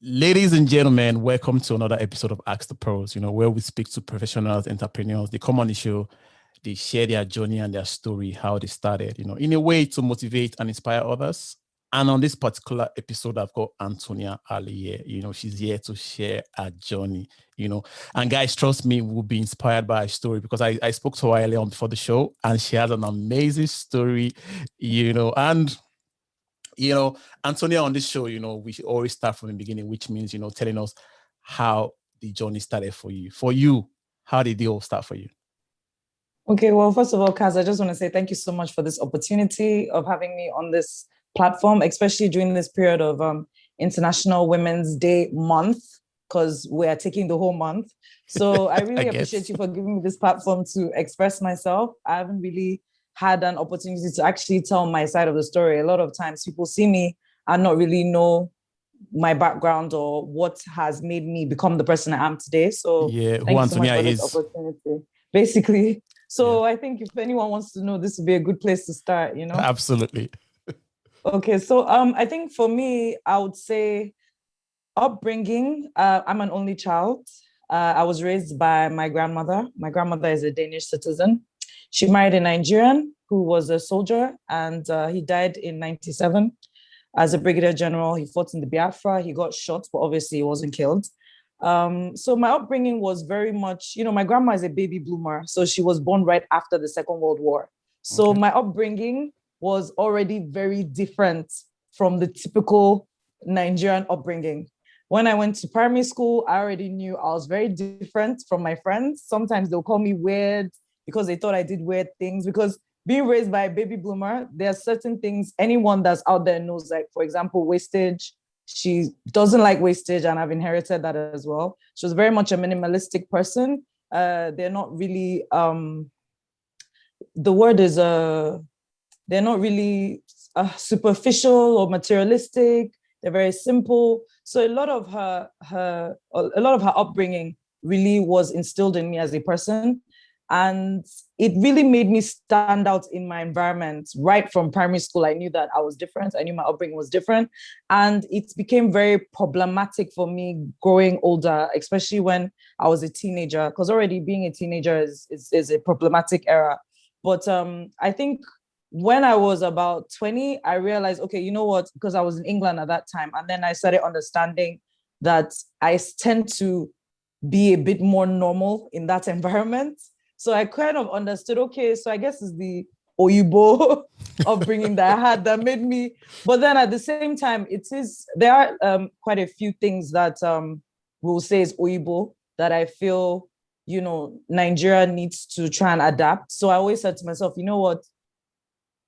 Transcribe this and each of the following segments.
Ladies and gentlemen, welcome to another episode of AskDproS, where we speak to professionals, entrepreneurs. They come on the show, they share their journey and their story, how they started, in a way to motivate and inspire others. And on this particular episode, I've got Antonia Ally here. She's here to share her journey, And guys, trust me, we'll be inspired by her story because I spoke to her earlier on before the show and she has an amazing story, and Antonia on this show, we should always start from the beginning, which means, telling us how the journey started for you. For you, how did it all start for you? Okay, well, first of all, Kaz, I just want to say thank you so much for this opportunity of having me on this platform, especially during this period of International Women's Day month, because we are taking the whole month. So I really appreciate you for giving me this platform to express myself. I haven't really had an opportunity to actually tell my side of the story. A lot of times people see me and not really know my background or what has made me become the person I am today. So yeah, thank you so much for this opportunity. Basically. So I think if anyone wants to know, this would be a good place to start, Absolutely. Okay, so I think for me, I would say upbringing. I'm an only child. I was raised by my grandmother. My grandmother is a Danish citizen. She married a Nigerian who was a soldier, and he died in 1997 as a brigadier general. He fought in the Biafra. He got shot, but obviously he wasn't killed. So my upbringing was very much, my grandma is a baby bloomer. So she was born right after the Second World War. So my upbringing was already very different from the typical Nigerian upbringing. When I went to primary school, I already knew I was very different from my friends. Sometimes they'll call me weird because they thought I did weird things. Because being raised by a baby bloomer, there are certain things anyone that's out there knows, like, for example, wastage. She doesn't like wastage, and I've inherited that as well. She was very much a minimalistic person. They're not really, the word is, they're not really superficial or materialistic. They're very simple. So a lot of her upbringing really was instilled in me as a person. And it really made me stand out in my environment. Right from primary school, I knew that I was different. I knew my upbringing was different. And it became very problematic for me growing older, especially when I was a teenager, because already being a teenager is a problematic era. But I think when I was about 20, I realized, okay, you know what? Because I was in England at that time. And then I started understanding that I tend to be a bit more normal in that environment. So I kind of understood, okay, so I guess it's the Oyibo upbringing that I had that made me, but then at the same time, there are quite a few things that we'll say is Oyibo that I feel, Nigeria needs to try and adapt. So I always said to myself, you know what?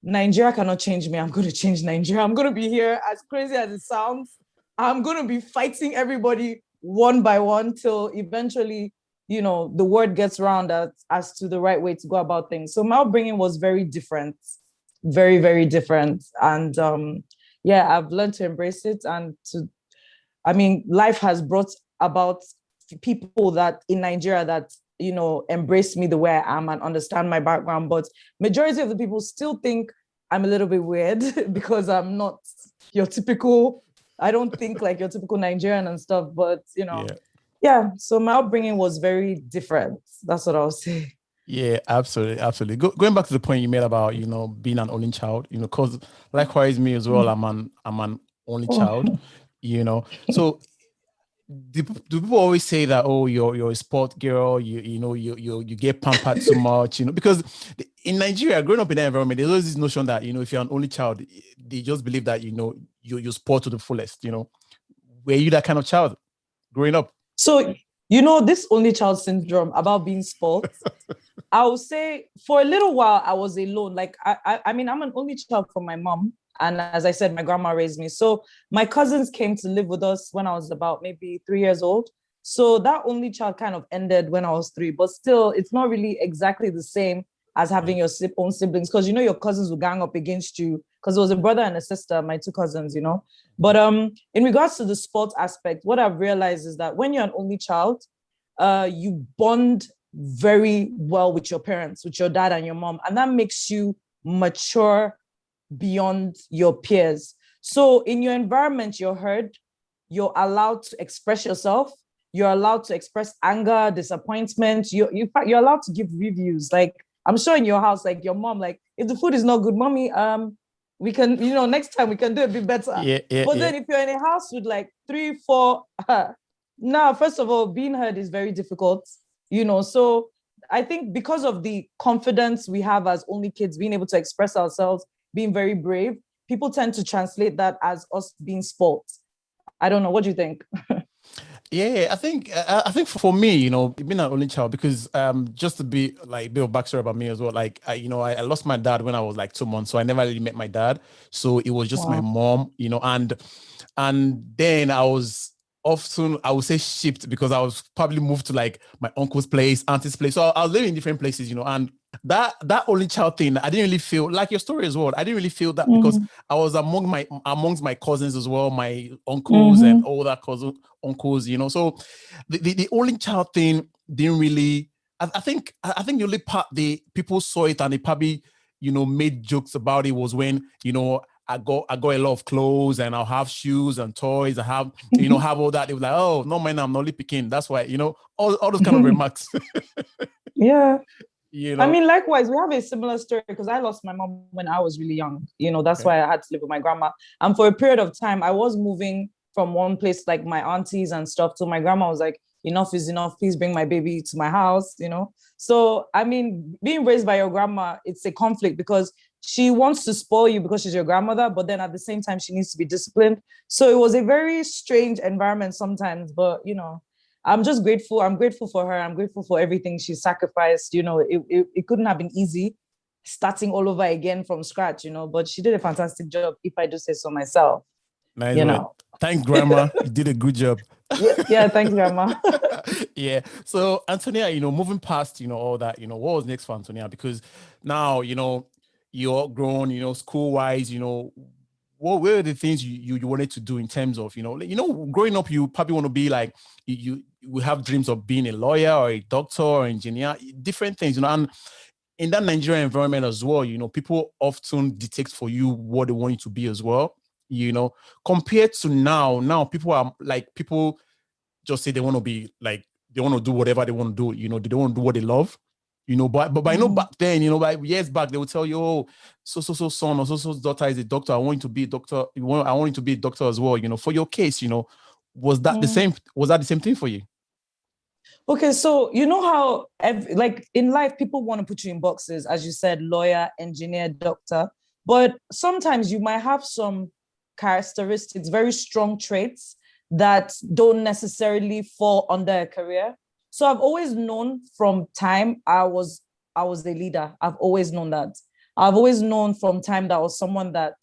Nigeria cannot change me. I'm going to change Nigeria. I'm going to be here, as crazy as it sounds. I'm going to be fighting everybody one by one till eventually, the word gets around as to the right way to go about things. So my upbringing was very different, very, very different. And I've learned to embrace it. Life has brought about people that in Nigeria that, embrace me the way I am and understand my background. But majority of the people still think I'm a little bit weird because I'm not your typical, I don't think like your typical Nigerian and stuff, but, so my upbringing was very different. That's what I was saying. Yeah, absolutely, absolutely. Going back to the point you made about being an only child, because likewise me as well. I'm an only child, So do people always say that, oh, you're a sport girl, you get pampered too much, because in Nigeria, growing up in that environment, there's always this notion that if you're an only child, they just believe that you sport to the fullest. Were you that kind of child growing up? So, this only child syndrome about being spoiled, I would say for a little while, I was alone. Like, I'm an only child from my mom. And as I said, my grandma raised me. So my cousins came to live with us when I was about maybe 3 years old. So that only child kind of ended when I was 3. But still, it's not really exactly the same as having your own siblings. Because, your cousins will gang up against you. Because it was a brother and a sister, my 2 cousins, But in regards to the sports aspect, what I've realized is that when you're an only child, you bond very well with your parents, with your dad and your mom. And that makes you mature beyond your peers. So in your environment, you're heard, you're allowed to express yourself. You're allowed to express anger, disappointment. You're allowed to give reviews. Like, I'm sure in your house, like your mom, like, if the food is not good, mommy, we can, next time we can do a bit better. But then if you're in a house with like 3, 4, now, first of all, being heard is very difficult, So I think because of the confidence we have as only kids, being able to express ourselves, being very brave, people tend to translate that as us being spoiled. I don't know. What do you think? Yeah, I think for me, being an only child, because just to be like a bit of backstory about me as well. Like I lost my dad when I was like 2 months, so I never really met my dad. So it was just my mom, and then I was often, I would say, shipped, because I was probably moved to like my uncle's place, auntie's place. So I was living in different places, and that only child thing, I didn't really feel like your story as well. I didn't really feel that because I was amongst my cousins as well, my uncles and all that uncles, So the only child thing didn't really. I think the only part the people saw it and they probably made jokes about it was when I got a lot of clothes and I'll have shoes and toys. I have have all that. They were like, oh no, man, I'm only picking. That's why all those kind of remarks. Yeah. I mean, likewise, we have a similar story because I lost my mom when I was really young. That's why I had to live with my grandma. And for a period of time, I was moving from one place, like my aunties and stuff, to my grandma was like, enough is enough. Please bring my baby to my house, So, I mean, being raised by your grandma, it's a conflict because she wants to spoil you because she's your grandmother, but then at the same time, she needs to be disciplined. So it was a very strange environment sometimes, but, I'm just grateful. I'm grateful for her. I'm grateful for everything she sacrificed. It couldn't have been easy starting all over again from scratch, but she did a fantastic job, if I do say so myself. Nice. Thanks, Grandma. You did a good job. Yeah, thanks, Grandma. Yeah. So, Antonia, moving past, all that, what was next for Antonia? Because now, you're grown, school-wise, what were the things you wanted to do in terms of, growing up, you probably want to be like, you have dreams of being a lawyer or a doctor or engineer, different things, and in that Nigerian environment as well, people often dictate for you what they want you to be as well, compared to now people are like, people just say they want to be like, they want to do whatever they want to do, they don't want to do what they love. But I know back then, like years back, they would tell you, oh, so son or so daughter is a doctor. I want you to be a doctor. I want you to be a doctor as well. For your case, was that the same? Was that the same thing for you? Okay, so you know how like in life, people want to put you in boxes, as you said, lawyer, engineer, doctor. But sometimes you might have some characteristics, very strong traits that don't necessarily fall under a career. So I've always known from time I was a leader. I've always known that. I've always known from time that I was someone that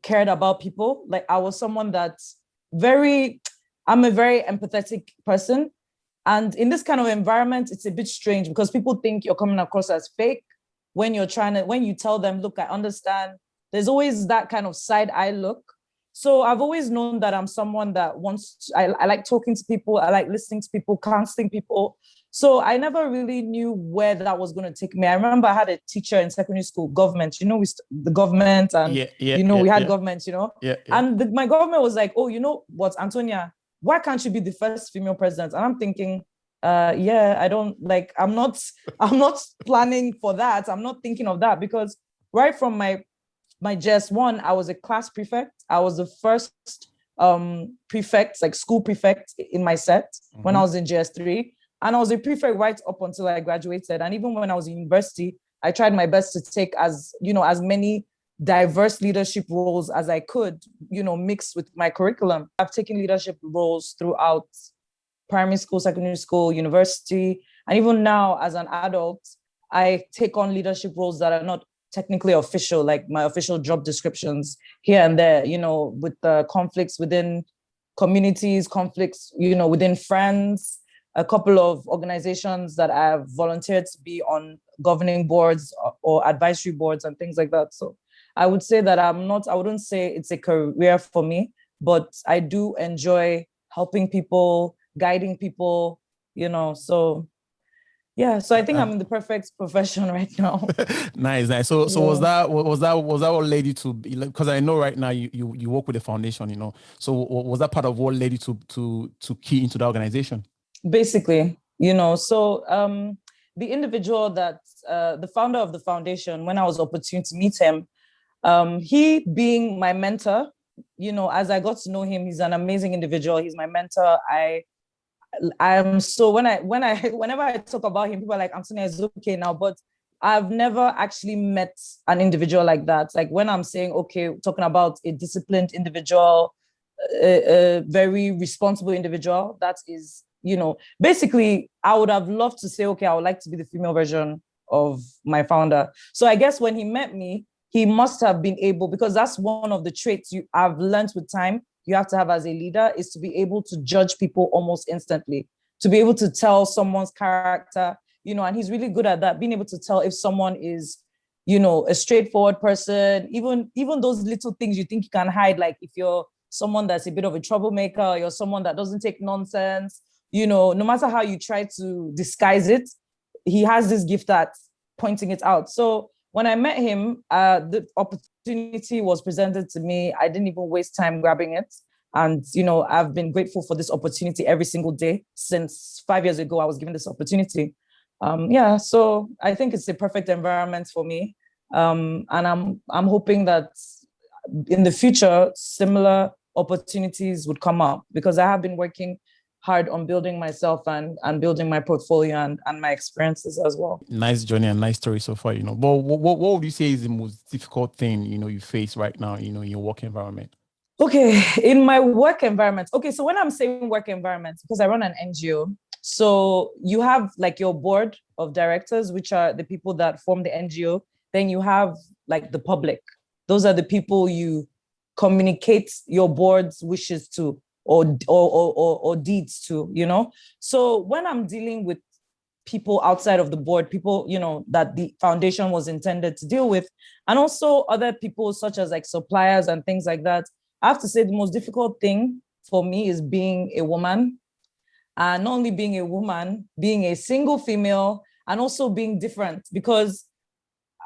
cared about people. Like I was someone that I'm a very empathetic person. And in this kind of environment, it's a bit strange because people think you're coming across as fake when you tell them, look, I understand. There's always that kind of side eye look. So I've always known that I'm someone that I like talking to people. I like listening to people, counseling people. So I never really knew where that was going to take me. I remember I had a teacher in secondary school, government, the government and, we had government, and my government was like, oh, you know what, Antonia, why can't you be the first female president? And I'm thinking, I don't like, I'm not planning for that. I'm not thinking of that because right from my JS1, I was a class prefect. I was the first prefect, like school prefect in my set when I was in JS3. And I was a prefect right up until I graduated. And even when I was in university, I tried my best to take as many diverse leadership roles as I could, mixed with my curriculum. I've taken leadership roles throughout primary school, secondary school, university. And even now as an adult, I take on leadership roles that are not technically official, like my official job descriptions here and there, with the conflicts within communities, conflicts, within friends, a couple of organizations that I've volunteered to be on governing boards or advisory boards and things like that. So I would say that I wouldn't say it's a career for me, but I do enjoy helping people, guiding people, so Yeah, so I think I'm in the perfect profession right now. Nice. So was that what led you to, because I know right now you work with the foundation, so was that part of what led you to key into the organization? Basically, so the individual that the founder of the foundation, when I was opportune to meet him, he being my mentor, as I got to know him, he's an amazing individual. He's my mentor. I'm so whenever I talk about him, people are like, Antonia is okay now, but I've never actually met an individual like that. Like when I'm saying, okay, talking about a disciplined individual, a very responsible individual, that is, basically, I would have loved to say, okay, I would like to be the female version of my founder. So I guess when he met me, he must have been able, because that's one of the traits I've learned with time, you have to have as a leader, is to be able to judge people almost instantly, to be able to tell someone's character, and he's really good at that, being able to tell if someone is, a straightforward person, even those little things you think you can hide, like if you're someone that's a bit of a troublemaker, or you're someone that doesn't take nonsense, no matter how you try to disguise it, he has this gift at pointing it out. So when I met him, the opportunity was presented to me. I didn't even waste time grabbing it. And, I've been grateful for this opportunity every single day since 5 years ago. I was given this opportunity. So I think it's a perfect environment for me. And I'm hoping that in the future, similar opportunities would come up, because I have been working hard on building myself and building my portfolio and my experiences as well. Nice journey and nice story so far, But what would you say is the most difficult thing, you face right now, in your work environment? Okay, in my work environment. Okay, so when I'm saying work environment, because I run an NGO, so you have like your board of directors, which are the people that form the NGO. Then you have like the public. Those are the people you communicate your board's wishes to, or deeds to, So when I'm dealing with people outside of the board, people, that the foundation was intended to deal with, and also other people such as like suppliers and things like that, I have to say the most difficult thing for me is being a woman. And not only being a woman, being a single female, and also being different, because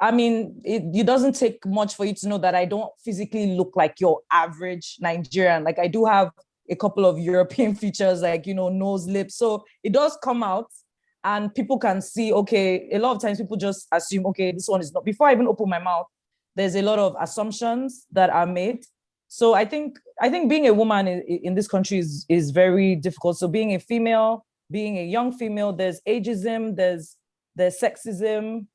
it doesn't take much for you to know that I don't physically look like your average Nigerian. Like I do have a couple of European features, like, nose, lips. So it does come out and people can see, okay, a lot of times people just assume, okay, this one is not, before I even open my mouth, there's a lot of assumptions that are made. So I think being a woman in this country is very difficult. So being a female, being a young female, there's ageism, there's sexism,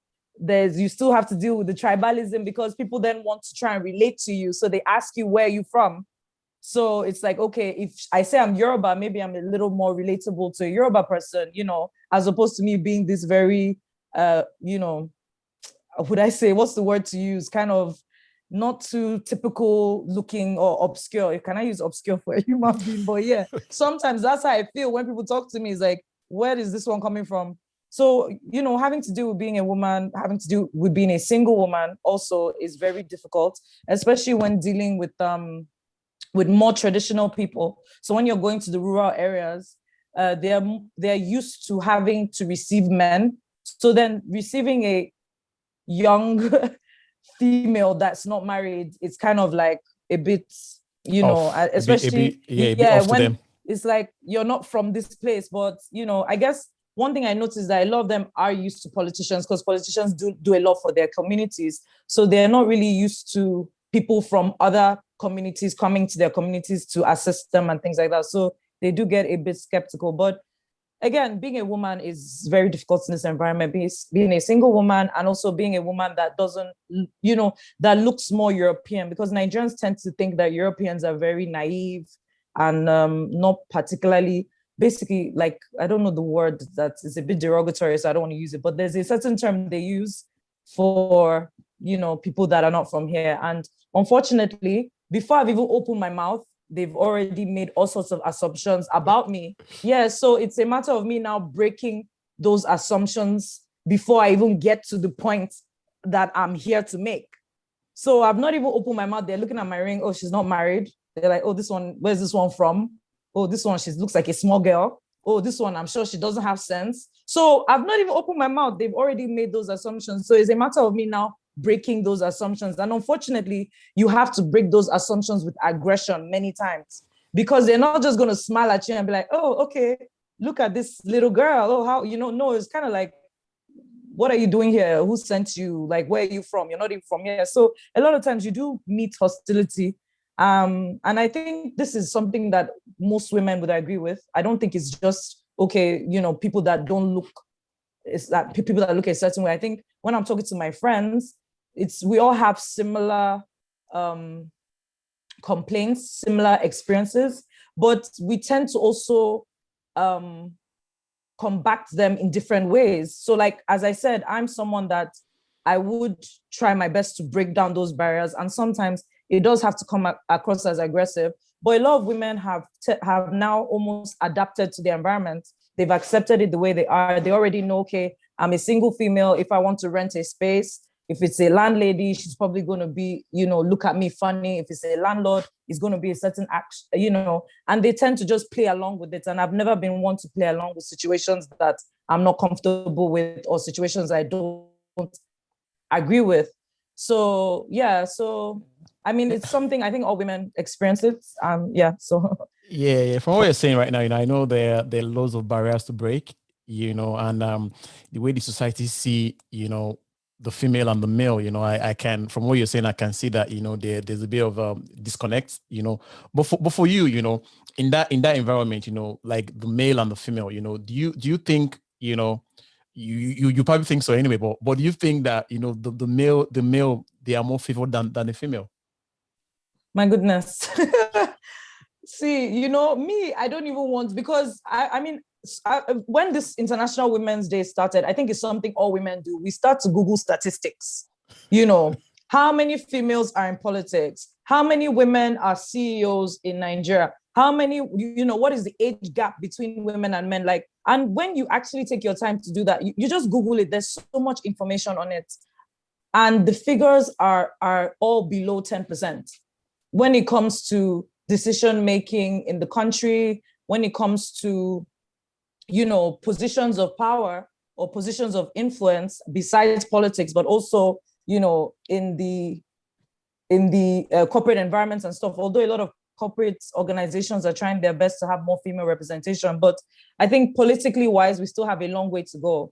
you still have to deal with the tribalism, because people then want to try and relate to you. So they ask you, where are you from? So it's like, okay, if I say I'm Yoruba, maybe I'm a little more relatable to a Yoruba person, as opposed to me being this very, would I say, what's the word to use? Kind of not too typical looking or obscure. Can I use obscure for a human being? But yeah, sometimes that's how I feel when people talk to me. It's like, where is this one coming from? So, having to do with being a woman, having to do with being a single woman also is very difficult, especially when dealing with more traditional people. So when you're going to the rural areas, they're used to having to receive men. So then receiving a young female that's not married, it's kind of like a bit, especially a bit off when to them. It's like, you're not from this place. But I guess one thing I noticed that a lot of them are used to politicians, because politicians do a lot for their communities. So they're not really used to people from other communities coming to their communities to assist them and things like that. So they do get a bit skeptical. But again, being a woman is very difficult in this environment, being a single woman, and also being a woman that doesn't, that looks more European, because Nigerians tend to think that Europeans are very naive and not particularly, basically, like, I don't know the word, that is a bit derogatory, so I don't want to use it, but there's a certain term they use for, people that are not from here. And unfortunately, before I've even opened my mouth, they've already made all sorts of assumptions about me. Yeah, so it's a matter of me now breaking those assumptions before I even get to the point that I'm here to make. So I've not even opened my mouth. They're looking at my ring. Oh, she's not married. They're like, oh, this one, where's this one from? Oh, this one, she looks like a small girl. oh, this one, I'm sure she doesn't have sense. So I've not even opened my mouth. They've already made those assumptions. So it's a matter of me now breaking those assumptions. And unfortunately, you have to break those assumptions with aggression many times, because they're not just going to smile at you and be like, oh, okay, look at this little girl. Oh, how, no, it's kind of like, what are you doing here? Who sent you? Like, where are you from? You're not even from here. So a lot of times you do meet hostility. And I think this is something that most women would agree with. I don't think it's just, okay, people that don't look, it's that people that look a certain way. I think when I'm talking to my friends, we all have similar complaints, similar experiences, but we tend to also combat them in different ways. So like, as I said, I'm someone that I would try my best to break down those barriers. And sometimes it does have to come across as aggressive, but a lot of women have now almost adapted to the environment. They've accepted it the way they are. They already know, okay, I'm a single female. If I want to rent a space, if it's a landlady, she's probably going to be, look at me funny. If it's a landlord, it's going to be a certain action, and they tend to just play along with it. And I've never been one to play along with situations that I'm not comfortable with or situations I don't agree with. So, yeah. So, I mean, it's something I think all women experience it. So. Yeah. From what you're saying right now, I know there are loads of barriers to break, and the way the society see, the female and the male, I can, from what you're saying, I can see that, there's a bit of disconnect, but for you, in that environment, like the male and the female, do you think, you probably think so anyway, but do you think that, the male, they are more favored than the female? My goodness. See, me, I don't even want, because I mean, when this International Women's Day started, I think it's something all women do. We start to Google statistics. How many females are in politics? How many women are CEOs in Nigeria? How many, what is the age gap between women and men? Like, and when you actually take your time to do that, you just Google it. There's so much information on it. And the figures are all below 10% when it comes to decision-making in the country, when it comes to, positions of power or positions of influence besides politics, but also, in the corporate environments and stuff. Although a lot of corporate organizations are trying their best to have more female representation, but I think politically wise, we still have a long way to go,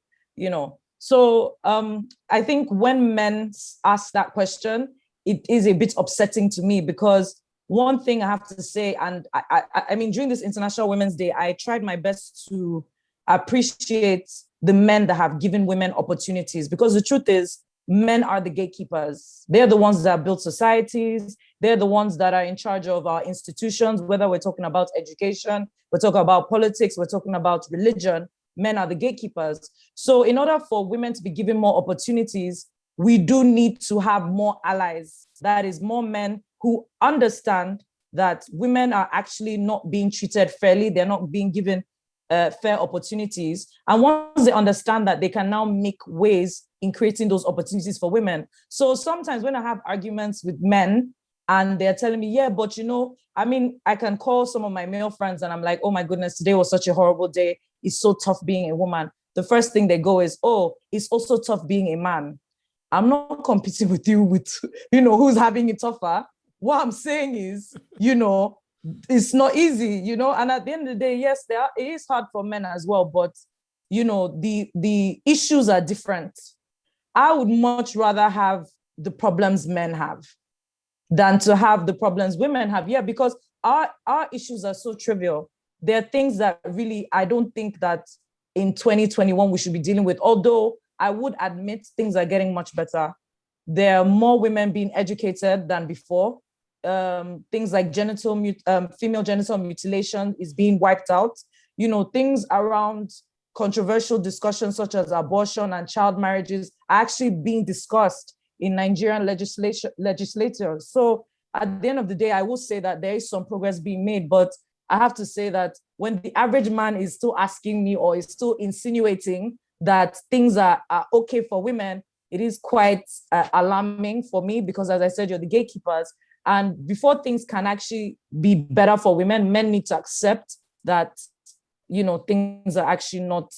So I think when men ask that question, it is a bit upsetting to me, because one thing I have to say, and I mean, during this International Women's Day, I tried my best to appreciate the men that have given women opportunities, because the truth is, men are the gatekeepers. They're the ones that build societies. They're the ones that are in charge of our institutions, whether we're talking about education, we're talking about politics, we're talking about religion. Men are the gatekeepers. So in order for women to be given more opportunities, we do need to have more allies. That is, more men who understand that women are actually not being treated fairly. They're not being given fair opportunities. And once they understand that, they can now make ways in creating those opportunities for women. So sometimes when I have arguments with men and they're telling me, yeah, but I mean, I can call some of my male friends and I'm like, oh my goodness, today was such a horrible day. It's so tough being a woman. The first thing they go is, oh, it's also tough being a man. I'm not competing with you with, who's having it tougher. What I'm saying is, it's not easy, and at the end of the day, yes, it is hard for men as well, but, the issues are different. I would much rather have the problems men have than to have the problems women have. Yeah, because our issues are so trivial. There are things that really, I don't think that in 2021 we should be dealing with, although I would admit things are getting much better. There are more women being educated than before. Things like female genital mutilation is being wiped out. Things around controversial discussions such as abortion and child marriages are actually being discussed in Nigerian legislators. So at the end of the day, I will say that there is some progress being made, but I have to say that when the average man is still asking me or is still insinuating that things are okay for women, it is quite alarming for me, because as I said, you're the gatekeepers. And before things can actually be better for women, men need to accept that, things are actually not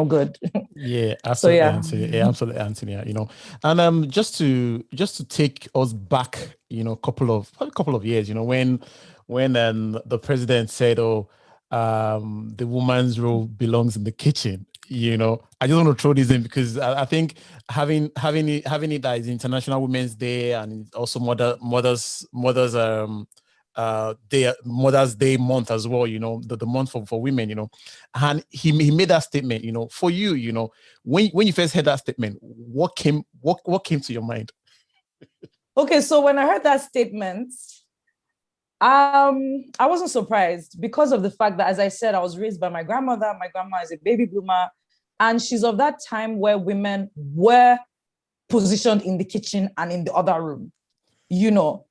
good. Yeah, So absolutely, yeah. Anthony. Yeah, absolutely, Anthony. And just to take us back, probably a couple of years, when the president said, "Oh, the woman's role belongs in the kitchen." I just want to throw this in because I think having it that is International Women's Day and also Mother's Day month as well, the month for women, and he made that statement, for you, when you first heard that statement, what came to your mind? Okay, so when I heard that statement, I wasn't surprised because of the fact that, as I said, I was raised by my grandmother. My grandma is a baby boomer, and she's of that time where women were positioned in the kitchen and in the other room,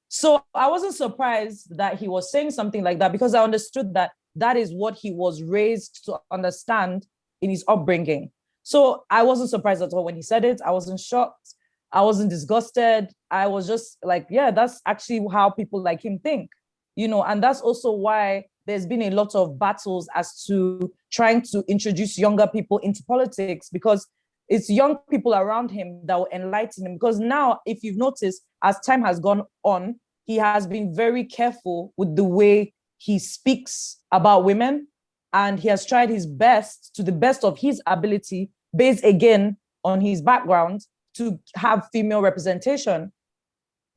So I wasn't surprised that he was saying something like that because I understood that that is what he was raised to understand in his upbringing. So I wasn't surprised at all when he said it. I wasn't shocked. I wasn't disgusted. I was just like, yeah, that's actually how people like him think, and that's also why there's been a lot of battles as to trying to introduce younger people into politics, because it's young people around him that will enlighten him. Because now, if you've noticed, as time has gone on, he has been very careful with the way he speaks about women. And he has tried his best, to the best of his ability, based again on his background, to have female representation.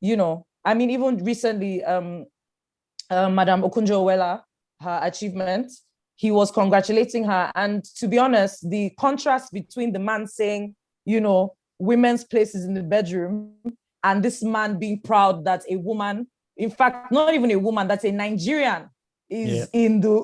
I mean, even recently, Madam Okunjo-Iweala, her achievement, he was congratulating her. And to be honest, the contrast between the man saying, women's place is in the bedroom, and this man being proud that a woman, in fact, not even a woman, that's a Nigerian, is in the,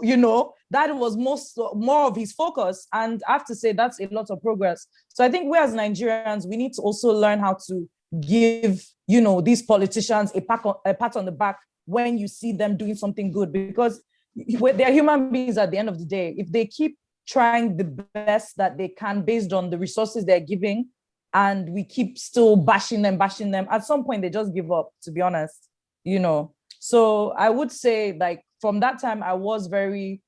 that was more of his focus. And I have to say, that's a lot of progress. So I think we as Nigerians, we need to also learn how to give, these politicians a pat on the back when you see them doing something good, because they're human beings at the end of the day. If they keep trying the best that they can based on the resources they're giving, and we keep still bashing them, at some point they just give up, to be honest, So I would say, like, from that time, I was very,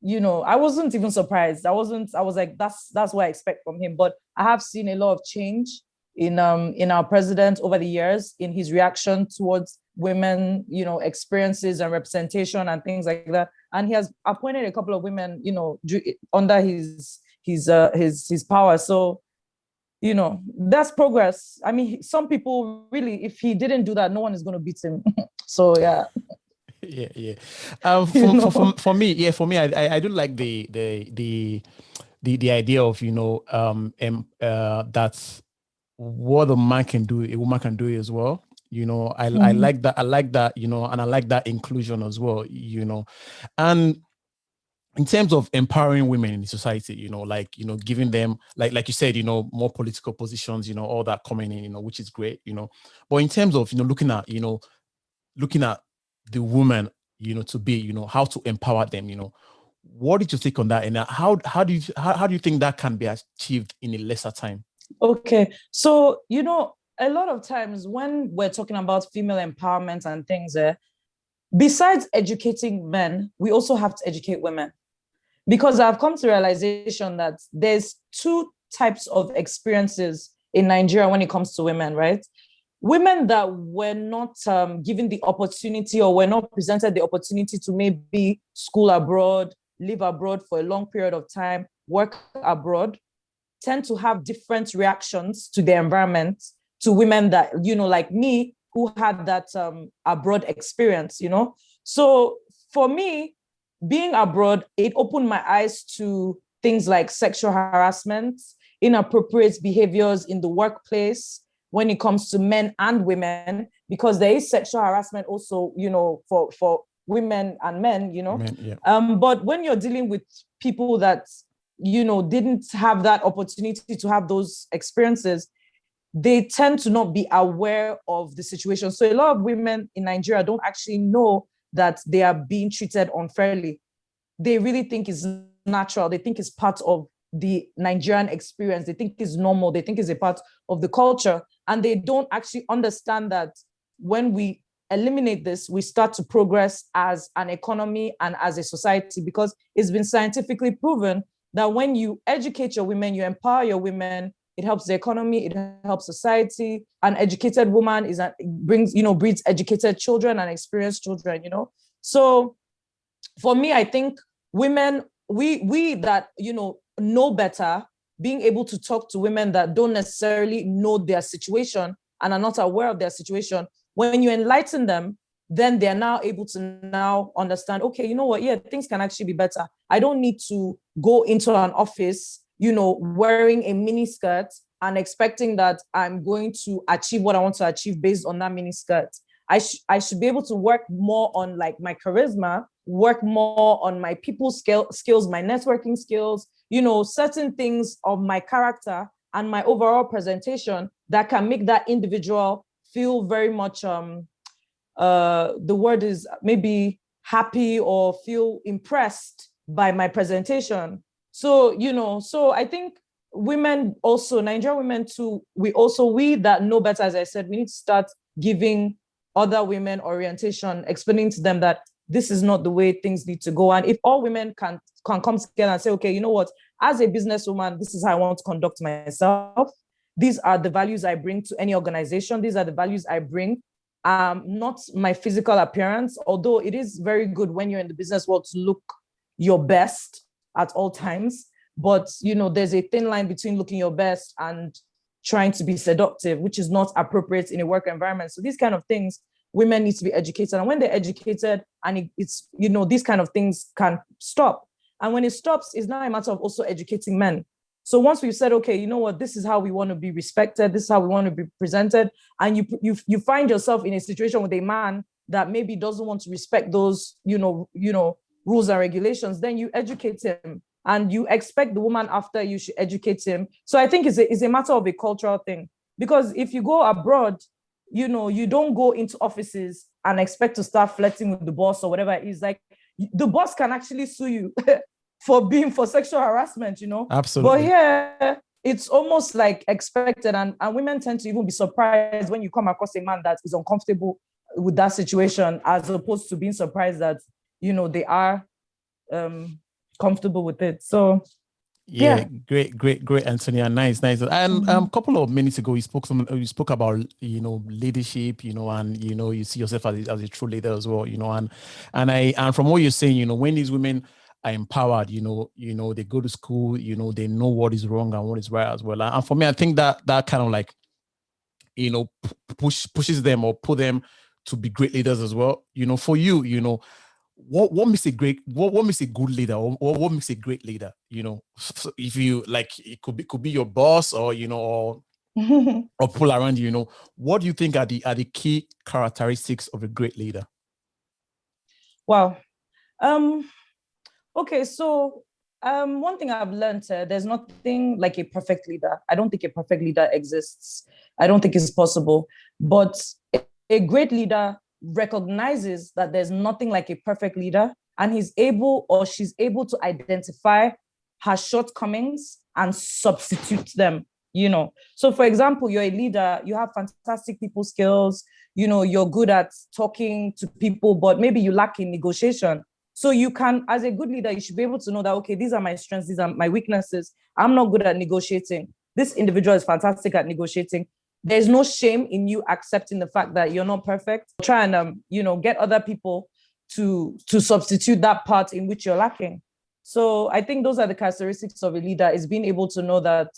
I wasn't even surprised. I was like, that's what I expect from him. But I have seen a lot of change in our president over the years, in his reaction towards women, experiences and representation and things like that. And he has appointed a couple of women, under his power. So, that's progress. I mean, some people really, if he didn't do that, no one is going to beat him. So yeah. Yeah. For me, I do like the idea of that's what a man can do, a woman can do it as well. I like that. I like that. And I like that inclusion as well. And in terms of empowering women in the society, giving them, like you said, more political positions, all that coming in, which is great, But in terms of, looking at the woman, to be, how to empower them, what did you take on that? And how do you think that can be achieved in a lesser time? Okay. So, a lot of times when we're talking about female empowerment and things, besides educating men, we also have to educate women. Because I've come to the realization that there's two types of experiences in Nigeria when it comes to women, right? Women that were not given the opportunity, or were not presented the opportunity to maybe school abroad, live abroad for a long period of time, work abroad, tend to have different reactions to the environment to women that, like me, who had that abroad experience, So for me, being abroad, it opened my eyes to things like sexual harassment, inappropriate behaviors in the workplace when it comes to men and women, because there is sexual harassment also, for women and men, Men, yeah. But when you're dealing with people that, didn't have that opportunity to have those experiences, they tend to not be aware of the situation. So a lot of women in Nigeria don't actually know that they are being treated unfairly. They really think it's natural. They think it's part of the Nigerian experience. They think it's normal. They think it's a part of the culture. And they don't actually understand that when we eliminate this, we start to progress as an economy and as a society, because it's been scientifically proven that when you educate your women, you empower your women, it helps the economy, it helps society. An educated woman breeds educated children and experienced children, So for me, I think women, we that, know better, being able to talk to women that don't necessarily know their situation and are not aware of their situation, when you enlighten them, then they're now able to now understand, okay, you know what? Yeah, things can actually be better. I don't need to go into an office, wearing a mini skirt and expecting that I'm going to achieve what I want to achieve based on that mini skirt. I should be able to work more on like my charisma, work more on my people skills, my networking skills, certain things of my character and my overall presentation that can make that individual feel very much, the word is maybe happy, or feel impressed by my presentation. So, so I think women also, Nigerian women too, we that know better, as I said, we need to start giving other women orientation, explaining to them that this is not the way things need to go. And if all women can come together and say, okay, you know what, as a businesswoman, this is how I want to conduct myself. These are the values I bring to any organization. These are the values I bring. Not my physical appearance, although it is very good when you're in the business world to look your best at all times. But, there's a thin line between looking your best and trying to be seductive, which is not appropriate in a work environment. So these kind of things, women need to be educated. And when they're educated, and it's, these kind of things can stop. And when it stops, it's now a matter of also educating men. So once we've said, okay, you know what, this is how we want to be respected, this is how we want to be presented, and you find yourself in a situation with a man that maybe doesn't want to respect those, rules and regulations, then you educate him, and you expect the woman after you should educate him. So I think it's a matter of a cultural thing, because if you go abroad, you don't go into offices and expect to start flirting with the boss or whatever it is. Like, the boss can actually sue you for sexual harassment, Absolutely. But here, it's almost like expected. And women tend to even be surprised when you come across a man that is uncomfortable with that situation, as opposed to being surprised that, they are comfortable with it. So yeah. Great, Antonia. Nice. And a couple of minutes ago, you spoke about leadership, and you see yourself as a true leader as well, and from what you're saying, when these women are empowered, they go to school, they know what is wrong and what is right as well. And for me, I think that kind of like pushes them or put them to be great leaders as well. For you, what makes a good leader, or what makes a great leader? So if you like, it could be your boss, or or people around you. What do you think are the key characteristics of a great leader? Wow. Okay, so one thing I've learned, there's nothing like a perfect leader. I don't think a perfect leader exists. I don't think it's possible. But a great leader recognizes that there's nothing like a perfect leader, and he's able, or she's able, to identify her shortcomings and substitute them. So for example, you're a leader, you have fantastic people skills, you're good at talking to people, but maybe you lack in negotiation. So you can, as a good leader, you should be able to know that, okay, these are my strengths, these are my weaknesses. I'm not good at negotiating. This individual is fantastic at negotiating. There's no shame in you accepting the fact that you're not perfect. Try and, get other people to substitute that part in which you're lacking. So I think those are the characteristics of a leader, is being able to know that,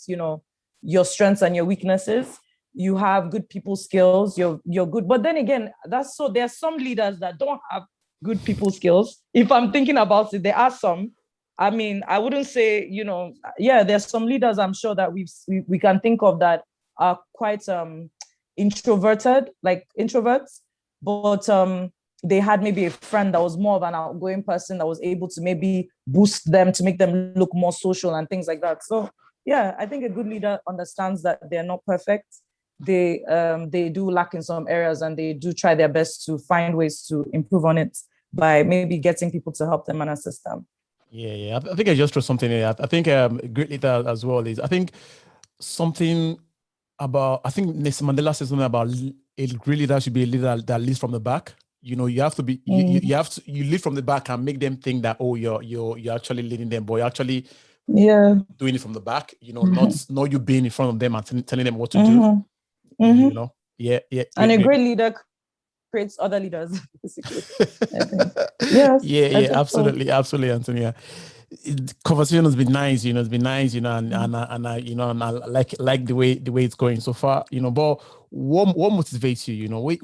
your strengths and your weaknesses. You have good people skills, you're good. But then again, there are some leaders that don't have good people skills. If I'm thinking about it, there are some. I mean, I wouldn't say, there's some leaders I'm sure that we can think of that are quite introverted, like introverts, but they had maybe a friend that was more of an outgoing person that was able to maybe boost them to make them look more social and things like that. So yeah, I think a good leader understands that they're not perfect. They do lack in some areas, and they do try their best to find ways to improve on it by maybe getting people to help them and assist them. Yeah. I think I just threw something in. I think a great leader as well is, I think something about, I think Nelson Mandela says something about a great leader should be a leader that leads from the back. You know, you have to be, you lead from the back and make them think that, oh, you're actually leading them, but you're actually doing it from the back, you know, not you being in front of them and telling them what to do, you know? Yeah. And a great leader creates other leaders, basically. Absolutely, Antonia. Conversation has been nice, you know. It's been nice, you know, and I, you know, and I like the way it's going so far, you know. But what motivates you? You know, we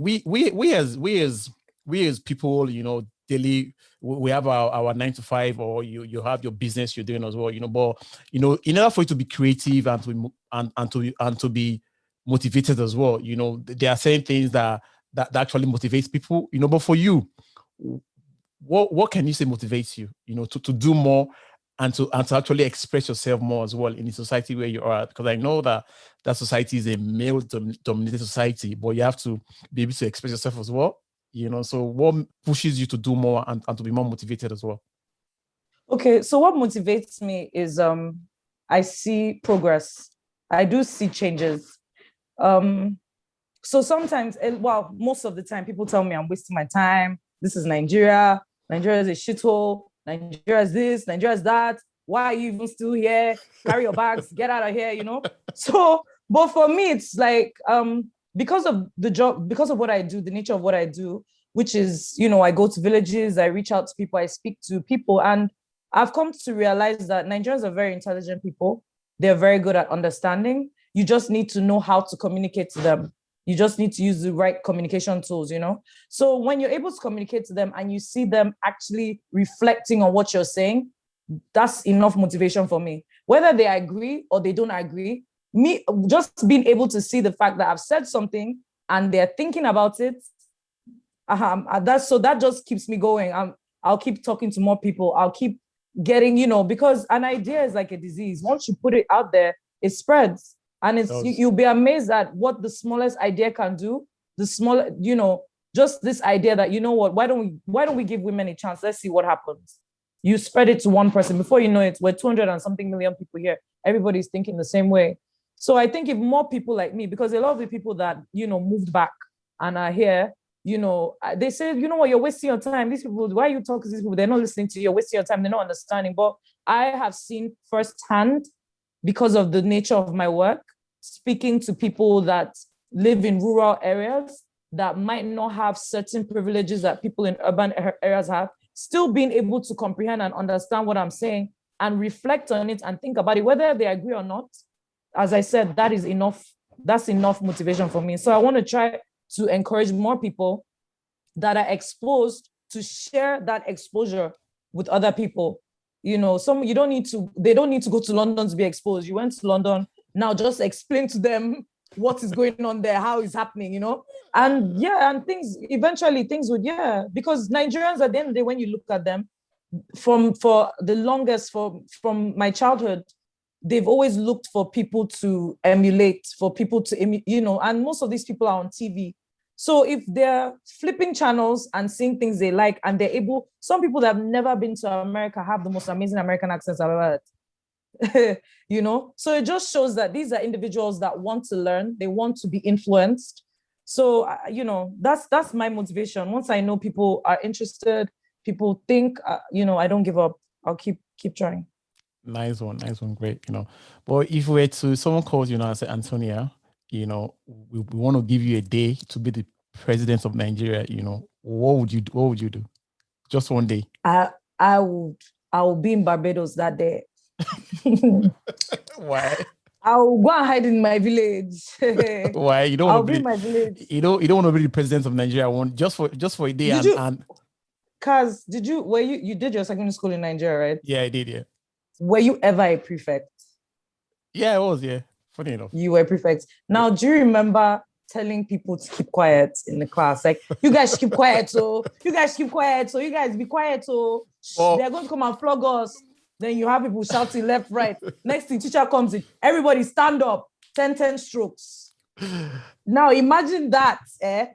as people, you know, daily, we have our 9 to 5, or you have your business you're doing as well, you know. But you know, in order for you to be creative and to be motivated as well, you know, there are certain things that actually motivates people, you know. But for you, what can you say motivates you, you know, to do more and to actually express yourself more as well in the society where you are? Because I know that society is a male dominated society, but you have to be able to express yourself as well, you know. So what pushes you to do more and to be more motivated as well? Okay, so what motivates me is I see progress. I do see changes. So sometimes, well, most of the time, people tell me I'm wasting my time. This is Nigeria. Nigeria is a shithole. Nigeria is this. Nigeria is that. Why are you even still here? Carry your bags. Get out of here, you know? So, but for me, it's like, because of the job, because of what I do, the nature of what I do, which is, you know, I go to villages, I reach out to people, I speak to people, and I've come to realize that Nigerians are very intelligent people. They're very good at understanding. You just need to know how to communicate to them. You just need to use the right communication tools, you know? So when you're able to communicate to them and you see them actually reflecting on what you're saying, that's enough motivation for me. Whether they agree or they don't agree, me just being able to see the fact that I've said something and they're thinking about it, that just keeps me going. I'll keep talking to more people. I'll keep getting, you know, because an idea is like a disease. Once you put it out there, it spreads. And you'll be amazed at what the smallest idea can do. The small, you know, just this idea that, you know what, why don't we give women a chance? Let's see what happens. You spread it to one person. Before you know it, we're 200 and something million people here. Everybody's thinking the same way. So I think if more people like me, because a lot of the people that, you know, moved back and are here, you know, they say, you know what, you're wasting your time. These people, why are you talking to these people? They're not listening to you. You're wasting your time. They're not understanding. But I have seen firsthand, because of the nature of my work, speaking to people that live in rural areas that might not have certain privileges that people in urban areas have, still being able to comprehend and understand what I'm saying and reflect on it and think about it, whether they agree or not. As I said, that is enough. That's enough motivation for me. So I want to try to encourage more people that are exposed to share that exposure with other people. You know, they don't need to go to London to be exposed. You went to London, now just explain to them what is going on there, how it's happening, you know? And eventually things would, because Nigerians at the end of the day, when you look at them, from my childhood, they've always looked for people to emulate, for people to, you know, and most of these people are on TV. So if they're flipping channels and seeing things they like, and they're able, some people that have never been to America have the most amazing American accents I've ever heard. You know, so it just shows that these are individuals that want to learn, they want to be influenced. So, you know, that's my motivation. Once I know people are interested, people think, you know, I don't give up. I'll keep trying. Nice one, great. You know, but if someone calls you now and say, Antonia, you know, we want to give you a day to be the president of Nigeria, you know, what would you do? Just one day. I will be in Barbados that day. Why? I'll go and hide in my village. Why? You don't I'll want to be in my village. You don't want to be the president of Nigeria just for a day. Kaz, you did your secondary school in Nigeria, right? Yeah, I did, yeah. Were you ever a prefect? Yeah, I was, yeah. Funny enough. You were a prefect. Now, do you remember telling people to keep quiet in the class? Like, you guys keep quiet, so you guys keep quiet, so you guys be quiet, so they're going to come and flog us. Then you have people shouting left, right. Next thing, teacher comes in, everybody stand up, 10 strokes. Now imagine that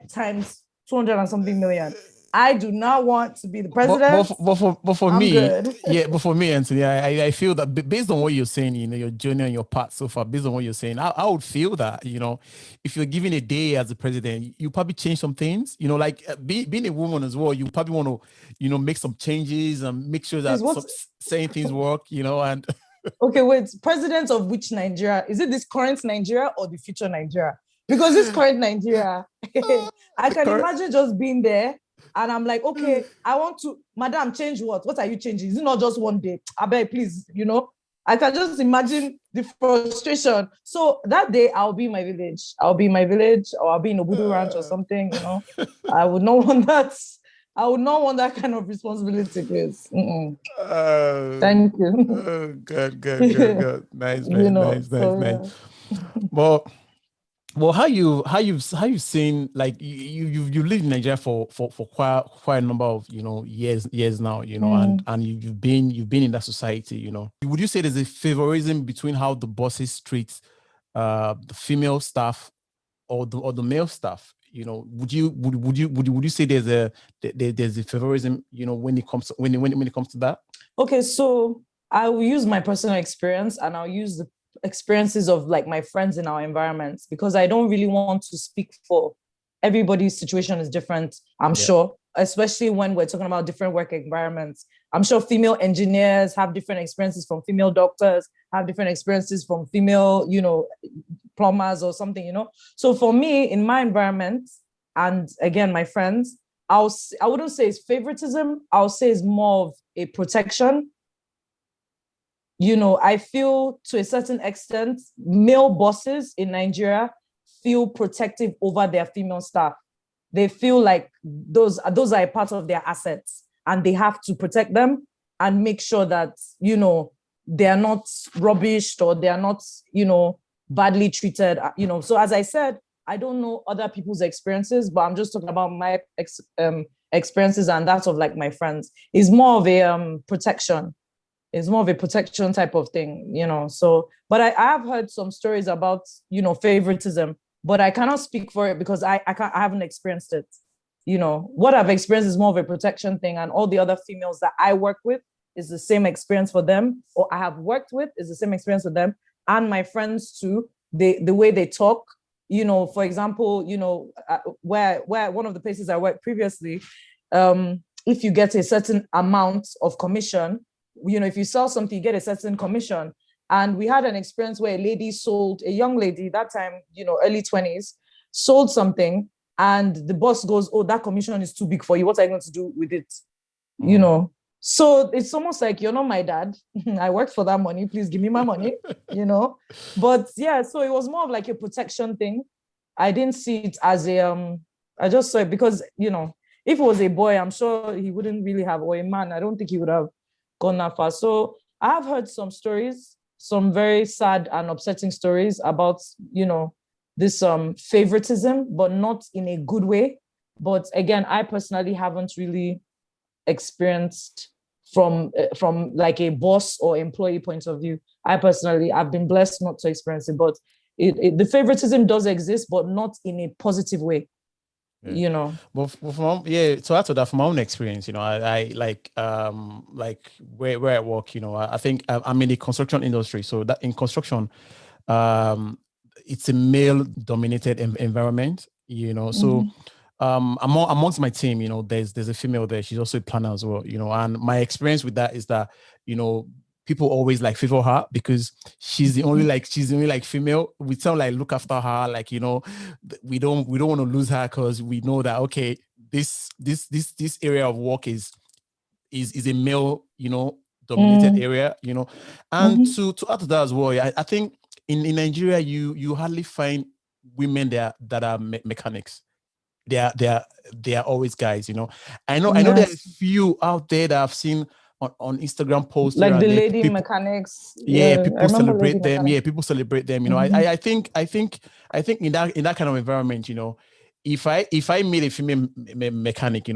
times 200 and something million. I do not want to be the But president. for I'm me, good. yeah, but for me, Anthony, I feel that based on what you're saying, your journey and your path so far, based on what you're saying, I would feel that, if you're given a day as a president, you probably change some things, like being a woman as well, you probably want to, make some changes and make sure that some saying things work, and okay, wait, president of which Nigeria? Is it this current Nigeria or the future Nigeria? Because this current Nigeria, I can imagine just being there and I'm like, okay, I want to, madam, change what? What are you changing? Is it not just one day? I beg, please, I can just imagine the frustration. So that day I'll be in my village. Or I'll be in a Obudu ranch or something, I would not want that. I would not want that kind of responsibility, please. Thank you. Good. Nice, man. Nice. Well, how you've seen, like, you lived in Nigeria for quite a number of years now, and you've been in that society, Would you say there's a favorism between how the bosses treat the female staff or the male staff? Would you say there's a favorism, when it comes to that? Okay, so I will use my personal experience and I'll use the experiences of like my friends in our environments, because I don't really want to speak for everybody's situation is different, I'm sure, especially when we're talking about different work environments. I'm sure female engineers have different experiences from female doctors, have different experiences from female, plumbers or something, So for me, in my environment, and again, my friends, I wouldn't say it's favoritism. I'll say it's more of a protection. I feel to a certain extent, male bosses in Nigeria feel protective over their female staff. They feel like those are a part of their assets and they have to protect them and make sure that, they are not rubbished or they are not, badly treated, So as I said, I don't know other people's experiences, but I'm just talking about my experiences and that of like my friends. It's more of a protection. It's more of a protection type of thing, So, but I have heard some stories about, favoritism, but I cannot speak for it because I haven't experienced it. What I've experienced is more of a protection thing, and all the other females that I work with is the same experience for them, or I have worked with is the same experience for them, and my friends too. The way they talk, for example, where one of the places I worked previously, if you get a certain amount of commission, if you sell something, you get a certain commission. And we had an experience where a young lady, that time, early 20s, sold something. And the boss goes, oh, that commission is too big for you. What are you going to do with it? So it's almost like, you're not my dad. I worked for that money. Please give me my money, But yeah, so it was more of like a protection thing. I didn't see it as I just saw it because, if it was a boy, I'm sure he wouldn't really have, or a man, I don't think he would have gone that far. So I have heard some stories, some very sad and upsetting stories about, this favoritism, but not in a good way. But again, I personally haven't really experienced from like a boss or employee point of view. I've been blessed not to experience it, but the favoritism does exist, but not in a positive way. But to add to that, from my own experience, I like where I work, I think I'm in the construction industry. So that in construction, it's a male dominated environment, so amongst my team, there's a female there. She's also a planner as well, and my experience with that is that, people always like favor her because she's the only female. We tell like look after her, like, we don't want to lose her because we know that, okay, this area of work is a male, dominated area, and to add to that as well, I think in Nigeria you hardly find women there that are mechanics. They are always guys, I know there are a few out there that I've seen on Instagram posts, like the lady mechanics. People celebrate them. People celebrate them. I think in that kind of environment, if I meet a female mechanic,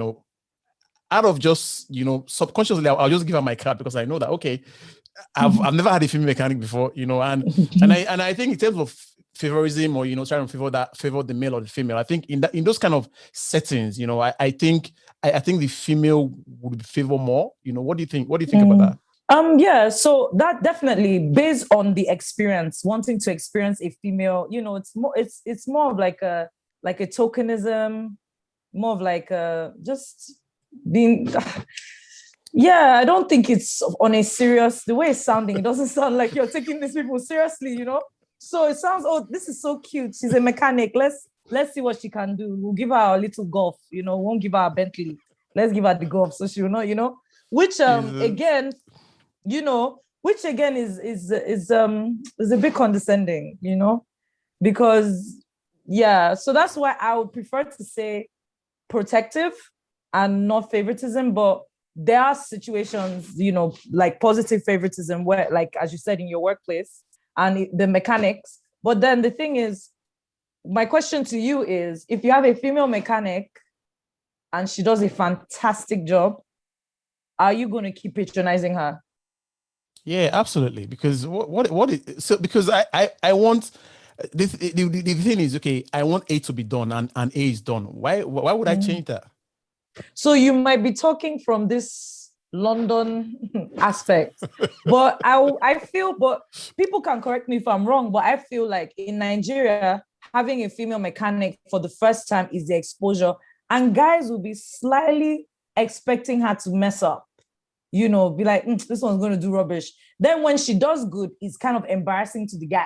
out of just subconsciously, I'll just give her my card because I know that, okay, I've never had a female mechanic before, and I think in terms of favorism or trying to favor the male or the female, I think in those kind of settings, I think I think the female would favor more. What do you think? What do you think about that? Yeah, so that definitely based on the experience, wanting to experience a female, it's more of like a tokenism, more of like just being yeah, I don't think it's on a serious, the way it's sounding, it doesn't sound like you're taking these people seriously, So it sounds, oh, this is so cute. She's a mechanic. Let's see what she can do. We'll give her a little golf, won't give her a Bentley. Let's give her the golf so she'll know, which again, which again is a bit condescending, because yeah, so that's why I would prefer to say protective and not favoritism. But there are situations, like positive favoritism where, like, as you said, in your workplace and the mechanics. But then the thing is, my question to you is, if you have a female mechanic and she does a fantastic job, are you going to keep patronizing her? Yeah, absolutely. Because because I want this. The thing is, okay, I want A to be done and A is done. Why would I change that? So you might be talking from this London aspect, but I feel, but people can correct me if I'm wrong, but I feel like in Nigeria, having a female mechanic for the first time is the exposure, and guys will be slightly expecting her to mess up. Be like, this one's going to do rubbish. Then when she does good, it's kind of embarrassing to the guy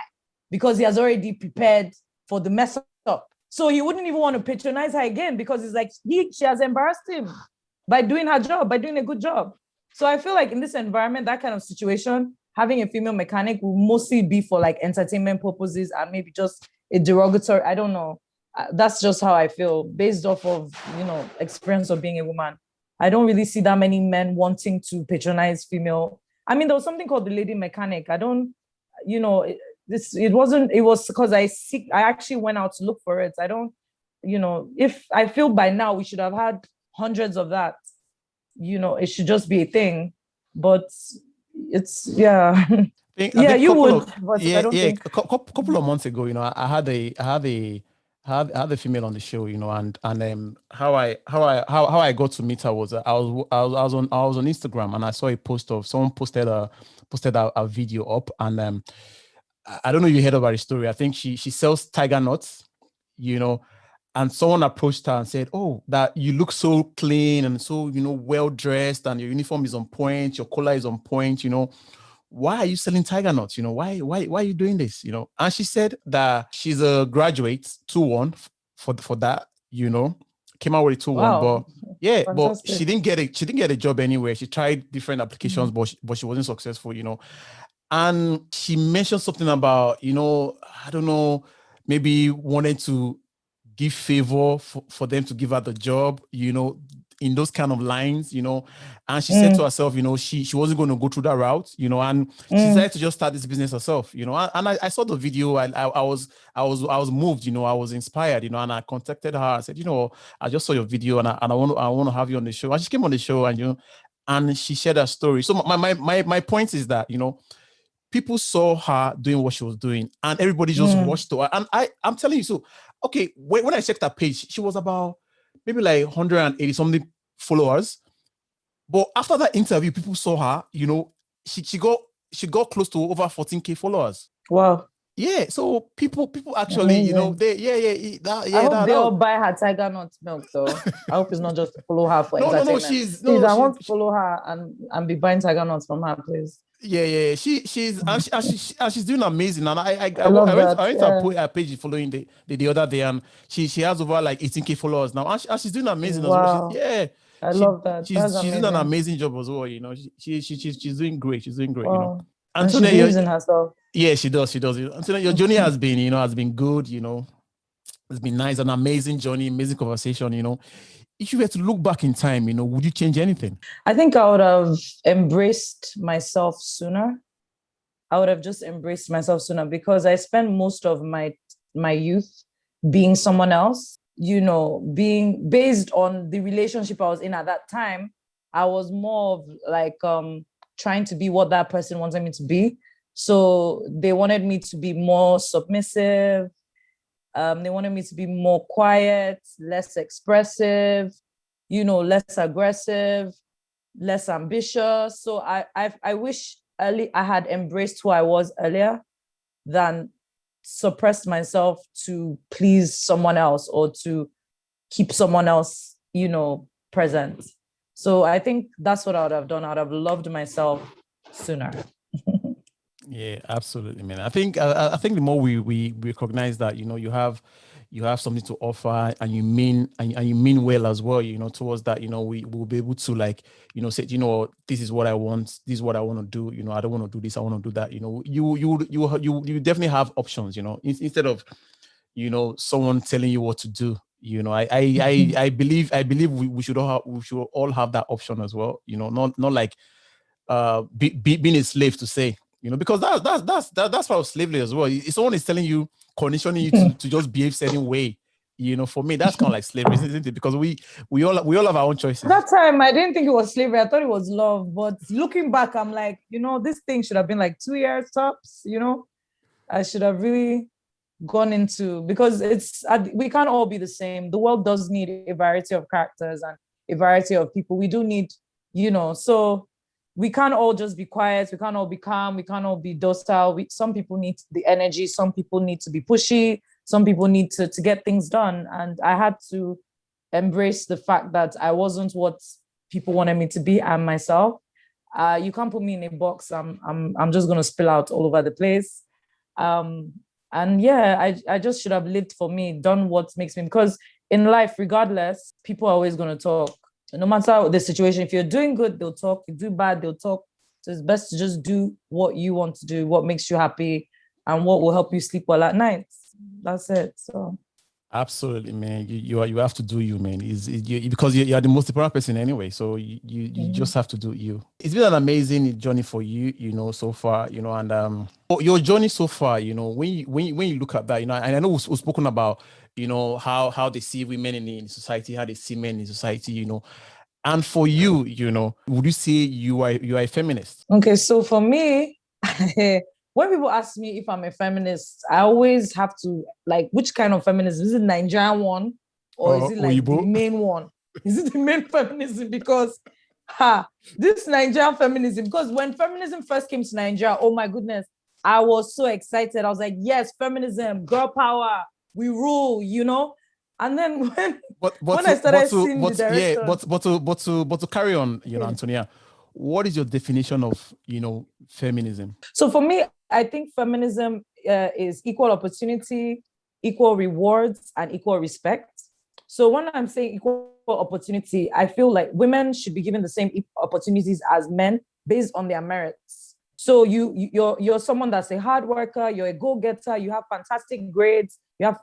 because he has already prepared for the mess up. So he wouldn't even want to patronize her again because it's like she has embarrassed him by doing her job, by doing a good job. So I feel like in this environment, that kind of situation, having a female mechanic will mostly be for like entertainment purposes and maybe just a derogatory, I don't know. That's just how I feel based off of, experience of being a woman. I don't really see that many men wanting to patronize female. I mean, there was something called the lady mechanic. I don't, it was because I actually went out to look for it. I don't, if I feel by now we should have had hundreds of that, it should just be a thing, but it's, yeah. Yeah, you would. A couple of months ago, I had a female on the show, and how I got to meet her was I was on Instagram and I saw a post of someone posted a video up, and I don't know if you heard about the story. I think she sells tiger nuts, and someone approached her and said, "Oh, that you look so clean and so well dressed, and your uniform is on point, your collar is on point, why are you selling tiger nuts? Why are you doing this? And she said that she's a graduate 2-1 for that, came out with a 2-1, wow. but yeah, Fantastic. but she didn't get a job anywhere. She tried different applications, but she wasn't successful, And she mentioned something about, I don't know, maybe wanted to give favor for them to give her the job, in those kind of lines, and she said to herself, she wasn't going to go through that route, and she decided to just start this business herself, and I saw the video and I was moved, I was inspired, and I contacted her. I said, I just saw your video and I want to have you on the show. And she came on the show and she shared her story. So my point is that, people saw her doing what she was doing and everybody just watched her. And I'm telling you, so, okay, when I checked her page, she was about maybe like 180 something followers. But after that interview, people saw her, she got close to over 14K followers. Wow. Yeah, so people actually, I hope they all buy her tiger nut milk though. I hope it's not just to follow her for entertainment. I want to follow her and be buying tiger nuts from her, please. Yeah. She's doing amazing, and I went to her page following the other day, and she has over like 18K followers now, and she's doing amazing as well. I love that. She's doing an amazing job as well. She's doing great. She's doing great. Wow. Antonia, and she believes in herself. Yeah, she does. Antonia, your journey has been good. It's been nice, an amazing journey, amazing conversation. If you were to look back in time, would you change anything? I think I would have embraced myself sooner. I would have just embraced myself sooner because I spent most of my youth being someone else, being based on the relationship I was in at that time. I was more of like trying to be what that person wanted me to be. So they wanted me to be more submissive. They wanted me to be more quiet, less expressive, less aggressive, less ambitious. So I wish I had embraced who I was earlier than suppressed myself to please someone else or to keep someone else, present. So I think that's what I would have done. I would have loved myself sooner. Yeah, absolutely, man. I think the more we recognize that, you have something to offer, and you mean well as well, towards that, we will be able to, like, say, this is what I want, this is what I want to do, I don't want to do this, I want to do that, you definitely have options, instead of, someone telling you what to do. I believe we should all have that option as well, not like being a slave, to say, because that's part of slavery as well. If someone is telling you, conditioning you to just behave certain way, for me, that's kind of like slavery, isn't it? Because we all have our own choices. That time I didn't think it was slavery. I thought it was love. But looking back, I'm like, this thing should have been like 2 years tops. I should have really gone into, because we can't all be the same. The world does need a variety of characters and a variety of people. We do need, so we can't all just be quiet. We can't all be calm. We can't all be docile. Some people need the energy. Some people need to be pushy. Some people need to get things done. And I had to embrace the fact that I wasn't what people wanted me to be. I'm myself. You can't put me in a box. I'm just going to spill out all over the place. And yeah, I just should have lived for me, done what makes me, because in life, regardless, people are always going to talk. No matter the situation, if you're doing good, they'll talk. If you do bad, they'll talk. So it's best to just do what you want to do, what makes you happy, and what will help you sleep well at night. That's it. So absolutely, man. You have to do you, man. Because you are the most important person anyway. So you just have to do you. It's been an amazing journey for you, so far, and your journey so far, when you look at that, and I know we've spoken about, how they see women in society, how they see men in society, and for you, would you say you are a feminist? Okay, so for me, when people ask me if I'm a feminist, I always have to, like, which kind of feminism? Is it Nigerian one, or is it like the main one? Is it the main feminism? Because this Nigerian feminism, because when feminism first came to Nigeria, oh my goodness, I was so excited. I was like, yes, feminism, girl power, we rule, And then when I started seeing the direction, but to carry on, Antonia, what is your definition of, feminism? So for me, I think feminism is equal opportunity, equal rewards, and equal respect. So when I'm saying equal opportunity, I feel like women should be given the same opportunities as men based on their merits. So you're someone that's a hard worker, you're a go-getter, you have fantastic grades, you have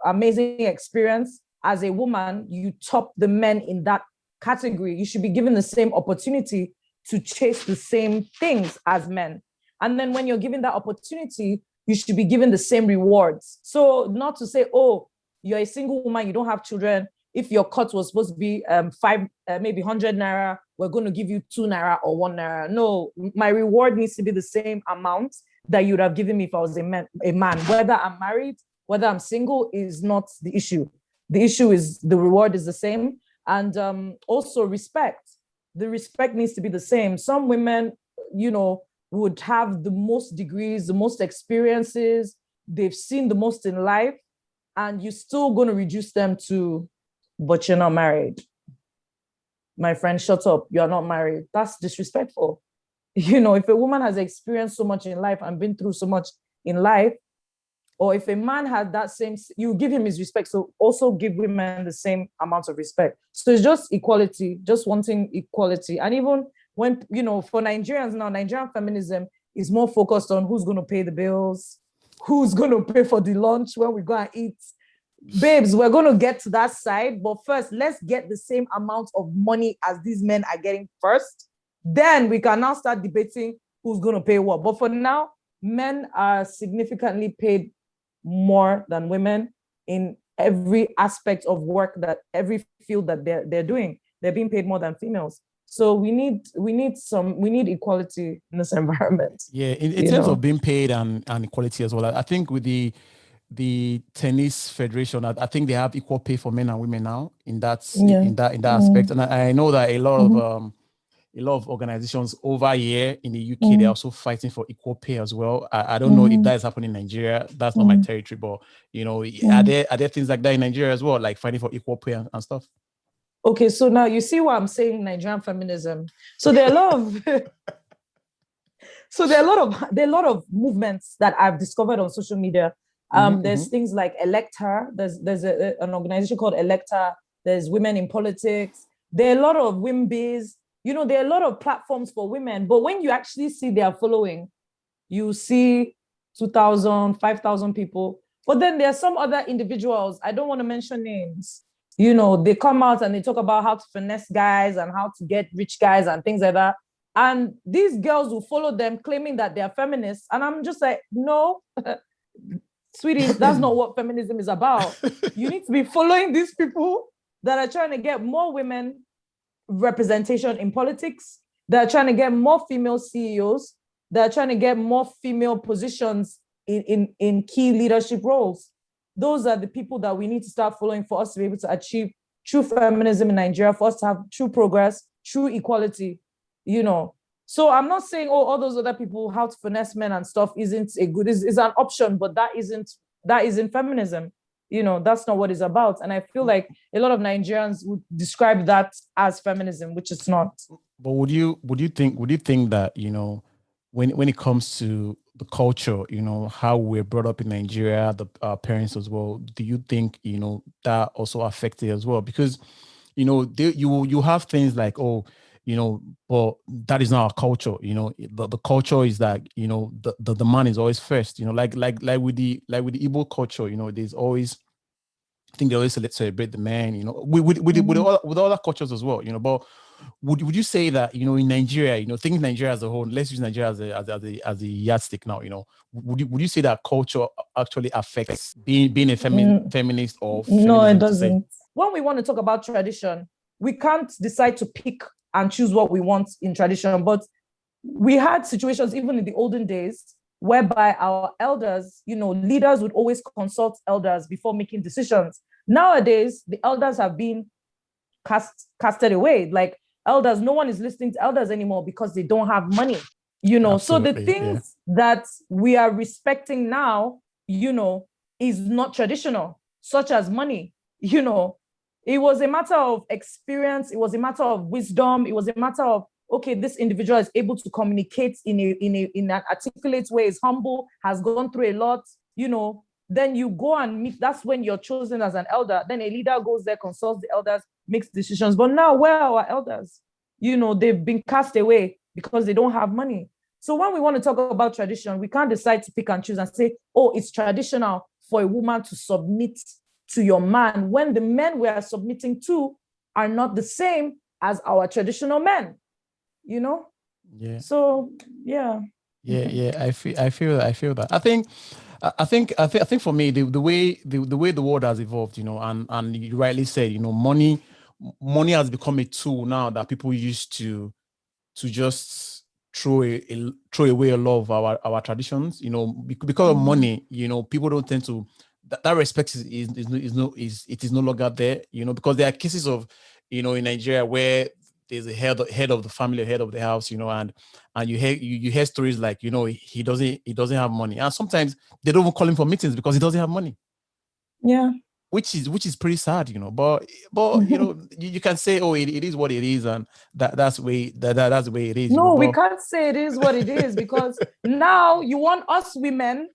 amazing experience. As a woman, you top the men in that category. You should be given the same opportunity to chase the same things as men. And then when you're given that opportunity, you should be given the same rewards. So not to say, oh, you're a single woman, you don't have children. If your cut was supposed to be maybe 100 naira, we're going to give you 2 naira or 1 naira. No, my reward needs to be the same amount that you would have given me if I was a man. Whether I'm married, whether I'm single is not the issue. The issue is the reward is the same. And also respect. The respect needs to be the same. Some women, would have the most degrees, the most experiences, they've seen the most in life, and you're still going to reduce them to, but you're not married. My friend, shut up, you're not married. That's disrespectful. If a woman has experienced so much in life and been through so much in life, or if a man had that same, you give him his respect. So also give women the same amount of respect. So it's just equality, just wanting equality. And even when, for Nigerians now, Nigerian feminism is more focused on who's going to pay the bills, who's going to pay for the lunch when we go and eat. Babes, we're going to get to that side. But first, let's get the same amount of money as these men are getting first. Then we can now start debating who's going to pay what. But for now, men are significantly paid more than women in every aspect of work, that every field that they're doing. They're being paid more than females. So we need equality in this environment. Yeah, in terms of being paid and equality as well. I think with the the tennis federation, I think they have equal pay for men and women now in that Yeah. aspect. And I know that a lot Mm-hmm. of organizations over here in the UK, they're also fighting for equal pay as well. I don't know if Mm-hmm. that is happening in Nigeria. That's not my territory, but are there things like that in Nigeria as well, like fighting for equal pay and stuff? Okay, so now you see why I'm saying Nigerian feminism. So there are a lot of there are a lot of movements that I've discovered on social media. There's things like Elect Her. There's an organization called Elect Her. There's Women in Politics. There are a lot of WIMBIs. There are a lot of platforms for women. But when you actually see their following, you see 2,000, 5,000 people. But then there are some other individuals, I don't want to mention names. They come out and they talk about how to finesse guys and how to get rich guys and things like that. And these girls will follow them claiming that they're feminists. And I'm just like, no, sweetie, that's not what feminism is about. You need to be following these people that are trying to get more women representation in politics. That are trying to get more female CEOs. That are trying to get more female positions in key leadership roles. Those are the people that we need to start following for us to be able to achieve true feminism in Nigeria, for us to have true progress, true equality, So I'm not saying, all those other people, how to finesse men and stuff isn't is an option, but that isn't feminism. That's not what it's about. And I feel like a lot of Nigerians would describe that as feminism, which it's not. But would you think that, when it comes to the culture, how we're brought up in Nigeria, our parents as well, do you think, that also affected as well? Because, you have things like, but that is not our culture. The culture is that, the man is always first, like with the Igbo culture, there's always, I think they always celebrate the man, with other cultures as well, but would you say that, in Nigeria, thinking Nigeria as a whole, let's use Nigeria as a yardstick now, would you say that culture actually affects being a feminist or feminism? No, it doesn't. When we want to talk about tradition, we can't decide to pick and choose what we want in tradition. But we had situations even in the olden days whereby our elders, leaders would always consult elders before making decisions. Nowadays, the elders have been casted away. Like elders, no one is listening to elders anymore because they don't have money. Absolutely, so the things that we are respecting now, is not traditional, such as money. It was a matter of experience. It was a matter of wisdom. It was a matter of, okay, this individual is able to communicate in an articulate way, is humble, has gone through a lot, then you go and meet. That's when you're chosen as an elder. Then a leader goes there, consults the elders, makes decisions. But now, where are our elders? They've been cast away because they don't have money. So when we want to talk about tradition, we can't decide to pick and choose and say, it's traditional for a woman to submit to your man when the men we are submitting to are not the same as our traditional men. Yeah. So yeah. I feel that. I think for me, the way the world has evolved, and you rightly said, money has become a tool now that people use to just throw away a lot of our traditions, because of money, people don't tend to, that respect is no longer there, because there are cases of, in Nigeria where there's a head of the family, head of the house, and you hear stories like, he doesn't have money, and sometimes they don't even call him for meetings because he doesn't have money. Yeah. Which is pretty sad, but you can say, it is what it is, and that's the way it is. No, we can't say it is what it is, because now you want us women,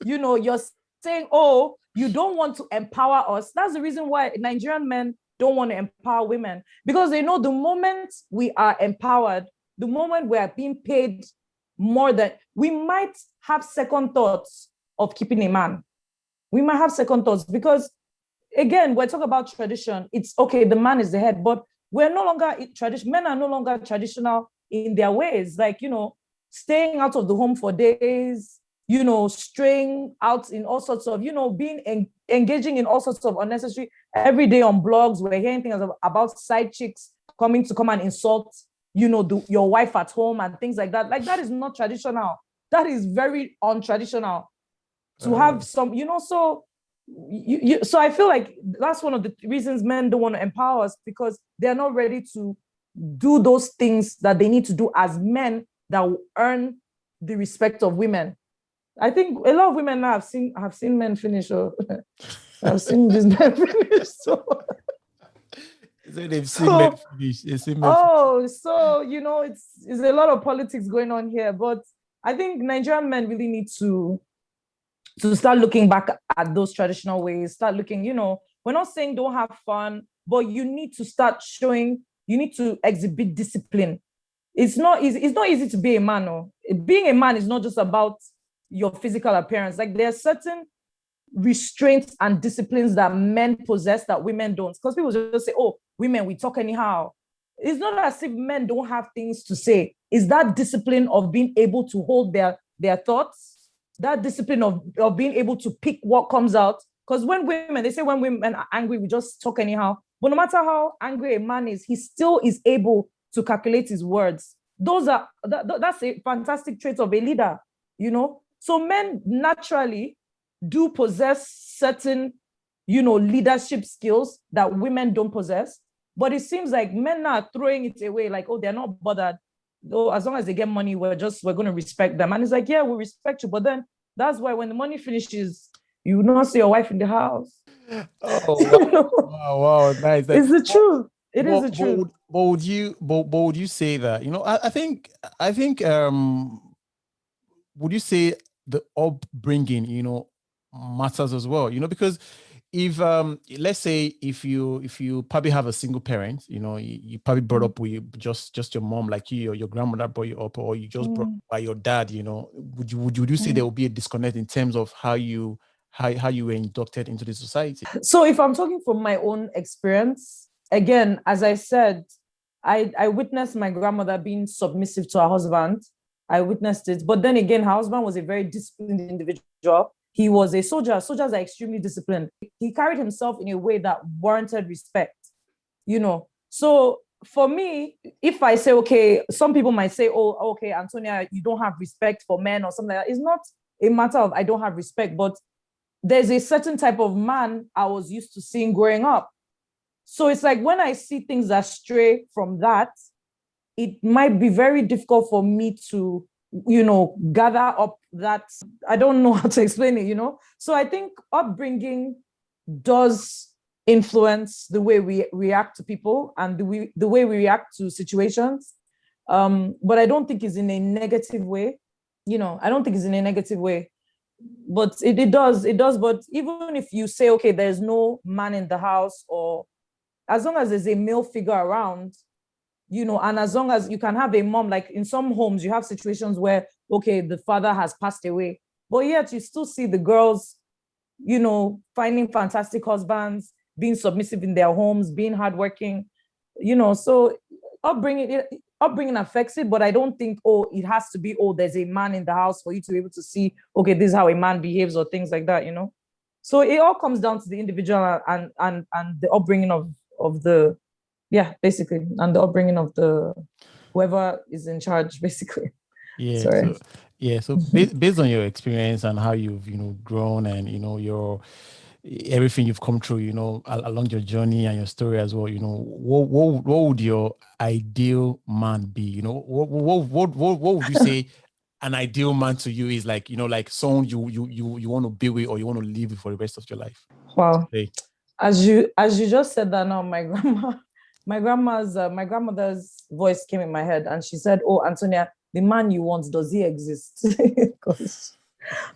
you're saying, you don't want to empower us. That's the reason why Nigerian men don't want to empower women, because they know the moment we are empowered, the moment we are being paid more than, we might have second thoughts of keeping a man. We might have second thoughts because, again, we're talking about tradition. It's okay, the man is the head, but we're no longer tradition. Men are no longer traditional in their ways, like, staying out of the home for days, straying out in all sorts of, engaging in all sorts of unnecessary, every day on blogs, we're hearing things about side chicks come and insult, your wife at home and things like that. Like, that is not traditional. That is very untraditional. to have some, so so I feel like that's one of the reasons men don't want to empower us, because they're not ready to do those things that they need to do as men that will earn the respect of women. I think a lot of women now have seen men finish, or I've seen these men finish. So they've seen men finish. So it's a lot of politics going on here. But I think Nigerian men really need to start looking back at those traditional ways, start looking, we're not saying don't have fun, but you need to start showing, you need to exhibit discipline. It's not easy to be a man. No. Being a man is not just about your physical appearance. Like, there are certain restraints and disciplines that men possess that women don't. Because people just say, oh, women, we talk anyhow. It's not as if men don't have things to say. It's that discipline of being able to hold their thoughts, that discipline of being able to pick what comes out. Because they say when women are angry, we just talk anyhow. But no matter how angry a man is, he still is able to calculate his words. That's a fantastic trait of a leader, So men naturally do possess certain, leadership skills that women don't possess. But it seems like men are throwing it away, like, oh, they're not bothered. Oh, as long as they get money, we're going to respect them. And it's like, yeah, we respect you. But then that's why when the money finishes, you will not see your wife in the house. Oh, wow, nice. It's the truth. It is the truth. But would you say that, I think, would you say the upbringing, matters as well, because if let's say if you probably have a single parent, you probably brought up with just your mom, like your grandmother brought you up, or you just brought up by your dad, would you say there will be a disconnect in terms of how you were inducted into the society? So if I'm talking from my own experience, again, as I said, I witnessed my grandmother being submissive to her husband. I witnessed it. But then again, her husband was a very disciplined individual. He was a soldier. Soldiers are extremely disciplined. He carried himself in a way that warranted respect, So for me, if I say, okay, some people might say, oh, okay, Antonia, you don't have respect for men or something like that. It's not a matter of I don't have respect, but there's a certain type of man I was used to seeing growing up. So it's like when I see things that stray from that, it might be very difficult for me to, gather up that. I don't know how to explain it, So I think upbringing does influence the way we react to people and the way we react to situations. But I don't think it's in a negative way. I don't think it's in a negative way. But it does. But even if you say, okay, there's no man in the house, or as long as there's a male figure around, and as long as you can have a mom, like in some homes, you have situations where, okay, the father has passed away, but yet you still see the girls, finding fantastic husbands, being submissive in their homes, being hardworking, so upbringing affects it, but I don't think, it has to be, there's a man in the house for you to be able to see, okay, this is how a man behaves or things like that, So it all comes down to the individual and the upbringing of the, basically, and the upbringing of the whoever is in charge, basically. Yeah. Sorry. So based on your experience and how you've grown and your everything you've come through, along your journey and your story as well, what would your ideal man be? What would you say an ideal man to you is, like, like someone you want to be with or you want to live with for the rest of your life? Wow. As you just said that now, my grandmother's voice came in my head, and she said, "Oh, Antonia, the man you want, does he exist?"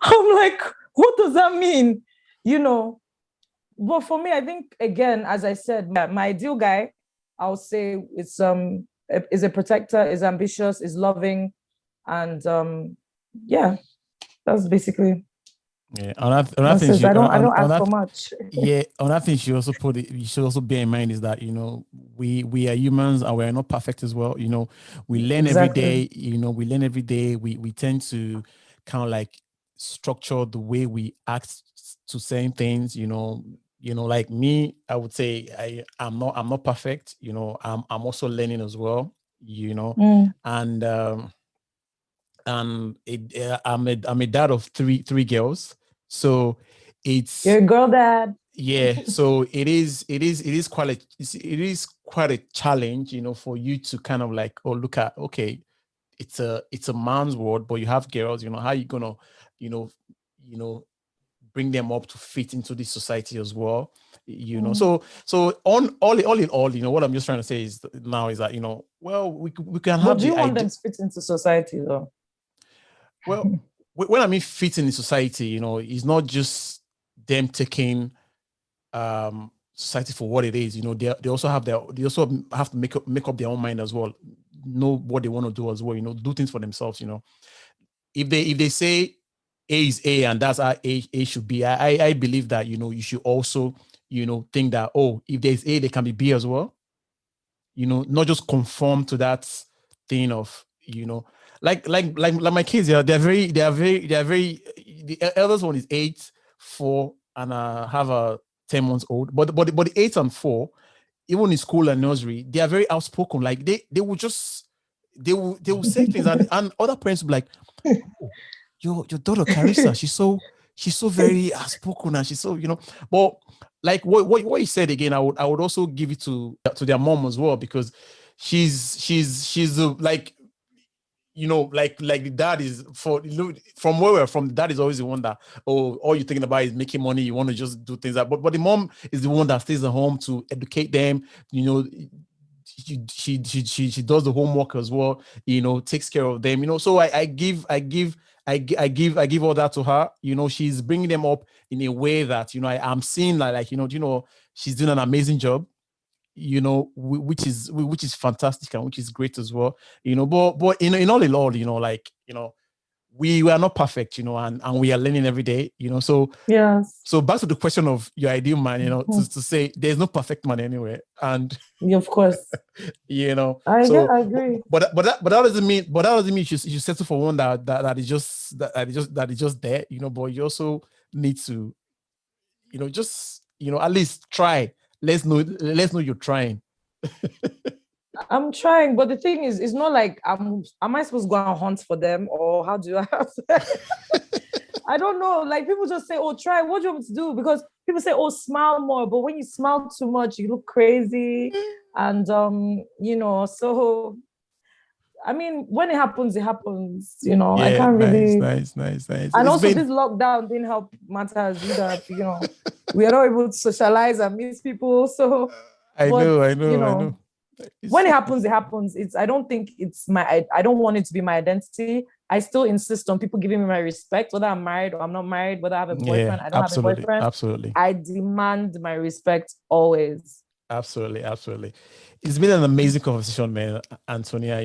I'm like, what does that mean? But for me, I think, again, as I said, my ideal guy, I'll say is a protector, is ambitious, is loving, and that's basically. Yeah, I don't ask for much. Yeah, another thing you should also bear in mind is that we are humans and we're not perfect as well. We learn every day. We tend to kind of like structure the way we act to certain things. Like me, I would say I'm not perfect. I'm also learning as well. And I'm a dad of three girls. So it's You're a girl dad. yeah. So it is quite a challenge, for you to kind of like, oh, look at, okay, it's a man's world, but you have girls, how are you gonna, you know, you know, bring them up to fit into this society as well, so on all in all, what I'm just trying to say is now is that, well, we can But have do you the want idea. them to fit into society though? Well, when I mean fit in the society, it's not just them taking society for what it is. They also have to make up their own mind as well, know what they want to do as well, do things for themselves. If they say A is A and that's how A should be, I believe that, you should also, think that, oh, if there's A, there can be B as well. Not just conform to that thing of, like my kids, they're very, the eldest one is 8, 4, and I have a 10 months old. But the 8 and 4, even in school and nursery, they are very outspoken. Like they will say things, and other parents will be like, oh, your daughter Carissa, she's so very outspoken, and she's so, but like what you said again, I would also give it to their mom as well, because she's like, like the dad is, from where we're from, the dad is always the one that, oh, all you're thinking about is making money, you want to just do things like, but the mom is the one that stays at home to educate them, she does the homework as well, takes care of them, so I give all that to her. She's bringing them up in a way that, I'm seeing like, she's doing an amazing job, which is fantastic and which is great as well, but in all, like, we are not perfect, and we are learning every day, so Yes. So back to the question of your ideal man, to say there's no perfect man anywhere, and Of course, I agree. But that doesn't mean you should settle for one that is just there, But you also need to, just at least try. Let's know you're trying. I'm trying, but the thing is, it's not like am I supposed to go and hunt for them, or how do I have to? I don't know. Like, people just say, oh, try. What do you want me to do? Because people say, oh, smile more. But when you smile too much, you look crazy. And, so, I mean, when it happens, it happens. Yeah, I can't really. Nice. And also, this lockdown didn't help matters either. We are not able to socialize and meet people. So, I know. When it happens, it happens. I don't think it's I don't want it to be my identity. I still insist on people giving me my respect, whether I'm married or I'm not married, whether I have a boyfriend, I don't have a boyfriend. Absolutely. I demand my respect always. Absolutely. It's been an amazing conversation, man, Antonia.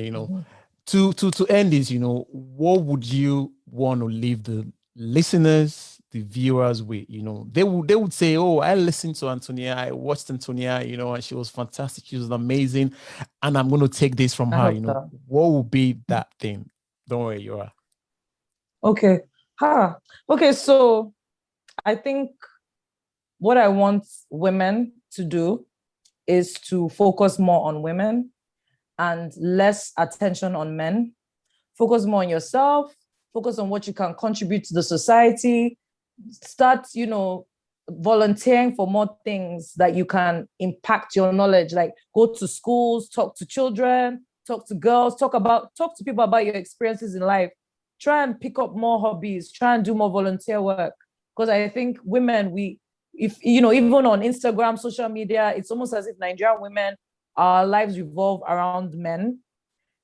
To end this, what would you want to leave the listeners, the viewers with? They would say, oh, I listened to Antonia, I watched Antonia, and she was fantastic, she was amazing, and I'm going to take this from her. What would be that thing? Don't worry, you are. Okay. Okay, so I think what I want women to do is to focus more on women and less attention on men. Focus more on yourself, focus on what you can contribute to the society. Start, volunteering for more things that you can impact your knowledge, like go to schools, talk to children, talk to girls, talk to people about your experiences in life. Try and pick up more hobbies, try and do more volunteer work. Because I think women, even on Instagram, social media, it's almost as if Nigerian women, our lives revolve around men,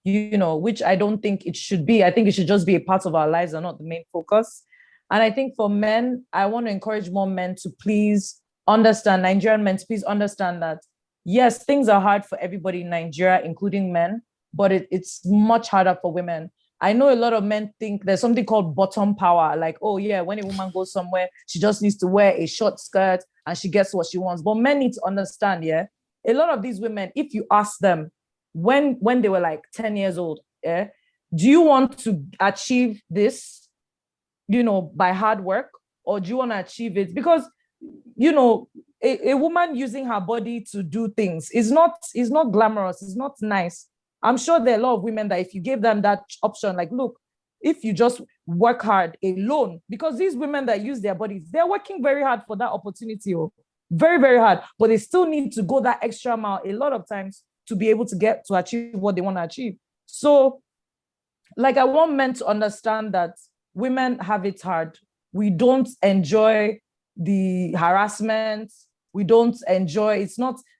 which I don't think it should be. I think it should just be a part of our lives and not the main focus. And I think for men, I want to encourage more men to please understand, Nigerian men, to please understand that, yes, things are hard for everybody in Nigeria, including men, but it's much harder for women. I know a lot of men think there's something called bottom power. Like, oh yeah, when a woman goes somewhere, she just needs to wear a short skirt and she gets what she wants. But men need to understand, a lot of these women, if you ask them when they were like 10 years old, do you want to achieve this, by hard work, or do you want to achieve it? Because, a woman using her body to do things is not glamorous. It's not nice. I'm sure there are a lot of women that if you gave them that option, like, look, if you just work hard alone, because these women that use their bodies, they're working very hard for that opportunity, very, very hard, but they still need to go that extra mile a lot of times to be able to achieve what they want to achieve. So, like, I want men to understand that women have it hard. We don't enjoy the harassment. We don't enjoy,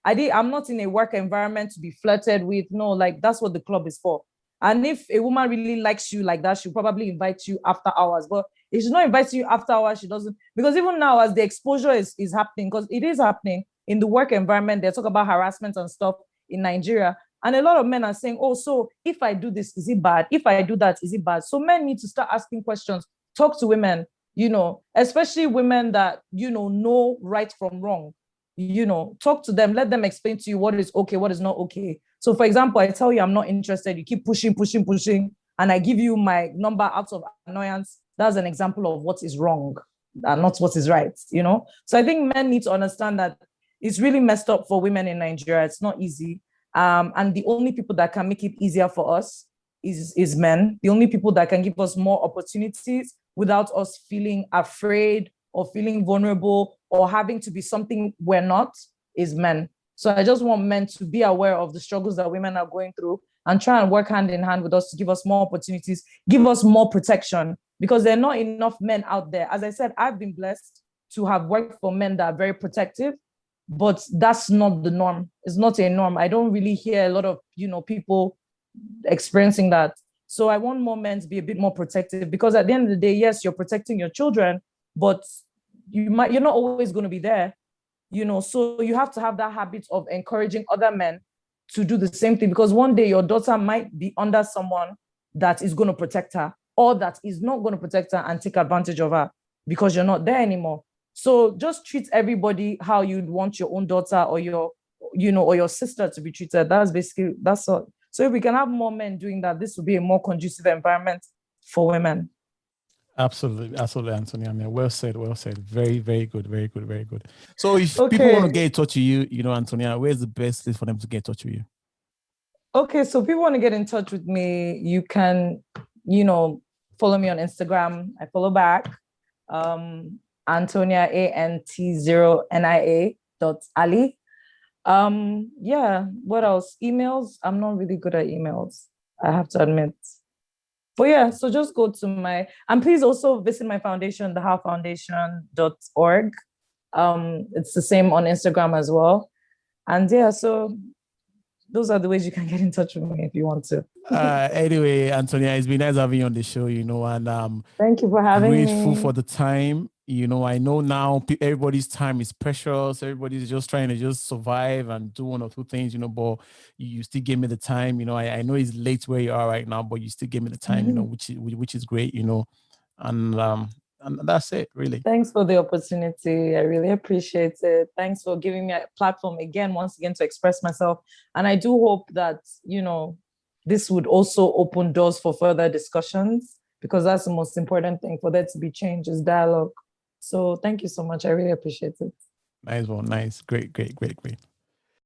I'm not in a work environment to be flirted with. No, like, that's what the club is for. And if a woman really likes you like that, she'll probably invite you after hours. But if she's not inviting you after hours, she doesn't. Because even now, as the exposure is happening, because it is happening in the work environment, they talk about harassment and stuff in Nigeria. And a lot of men are saying, oh, so if I do this, is it bad? If I do that, is it bad? So men need to start asking questions. Talk to women, especially women that, know right from wrong. Talk to them, let them explain to you what is okay, what is not okay. So, for example, I tell you I'm not interested, you keep pushing, and I give you my number out of annoyance. That's an example of what is wrong and not what is right, So I think men need to understand that it's really messed up for women in Nigeria. It's not easy. And the only people that can make it easier for us is men. The only people that can give us more opportunities without us feeling afraid or feeling vulnerable or having to be something we're not is men. So I just want men to be aware of the struggles that women are going through and try and work hand in hand with us to give us more opportunities, give us more protection, because there are not enough men out there. As I said, I've been blessed to have worked for men that are very protective, but that's not the norm. It's not a norm. I don't really hear a lot of, people experiencing that. So I want more men to be a bit more protective, because at the end of the day, yes, you're protecting your children, but you're not always going to be there, so you have to have that habit of encouraging other men to do the same thing, because one day your daughter might be under someone that is going to protect her or that is not going to protect her and take advantage of her because you're not there anymore. So just treat everybody how you'd want your own daughter or your sister to be treated. That's all. So if we can have more men doing that, this will be a more conducive environment for women. Absolutely, Antonia. Well said. Very, very good. So if people want to get in touch with you, Antonia, where's the best place for them to get in touch with you? Okay, so if people want to get in touch with me, you can, follow me on Instagram. I follow back. Antonia ANT0NIA.Ally. Yeah, what else? Emails. I'm not really good at emails, I have to admit. But yeah, so just go to and please also visit my foundation, thehowfoundation.org. It's the same on Instagram as well. And yeah, so those are the ways you can get in touch with me if you want to. Anyway, Antonia, it's been nice having you on the show, and thank you for having me. Grateful for the time. I know now everybody's time is precious. Everybody's just trying to just survive and do one or two things, but you still gave me the time. I know it's late where you are right now, but you still gave me the time, which is great, and that's it, really. Thanks for the opportunity. I really appreciate it. Thanks for giving me a platform once again to express myself. And I do hope that, this would also open doors for further discussions, because that's the most important thing, for there to be change, is dialogue. So thank you so much. I really appreciate it. Nice one. Nice. Great.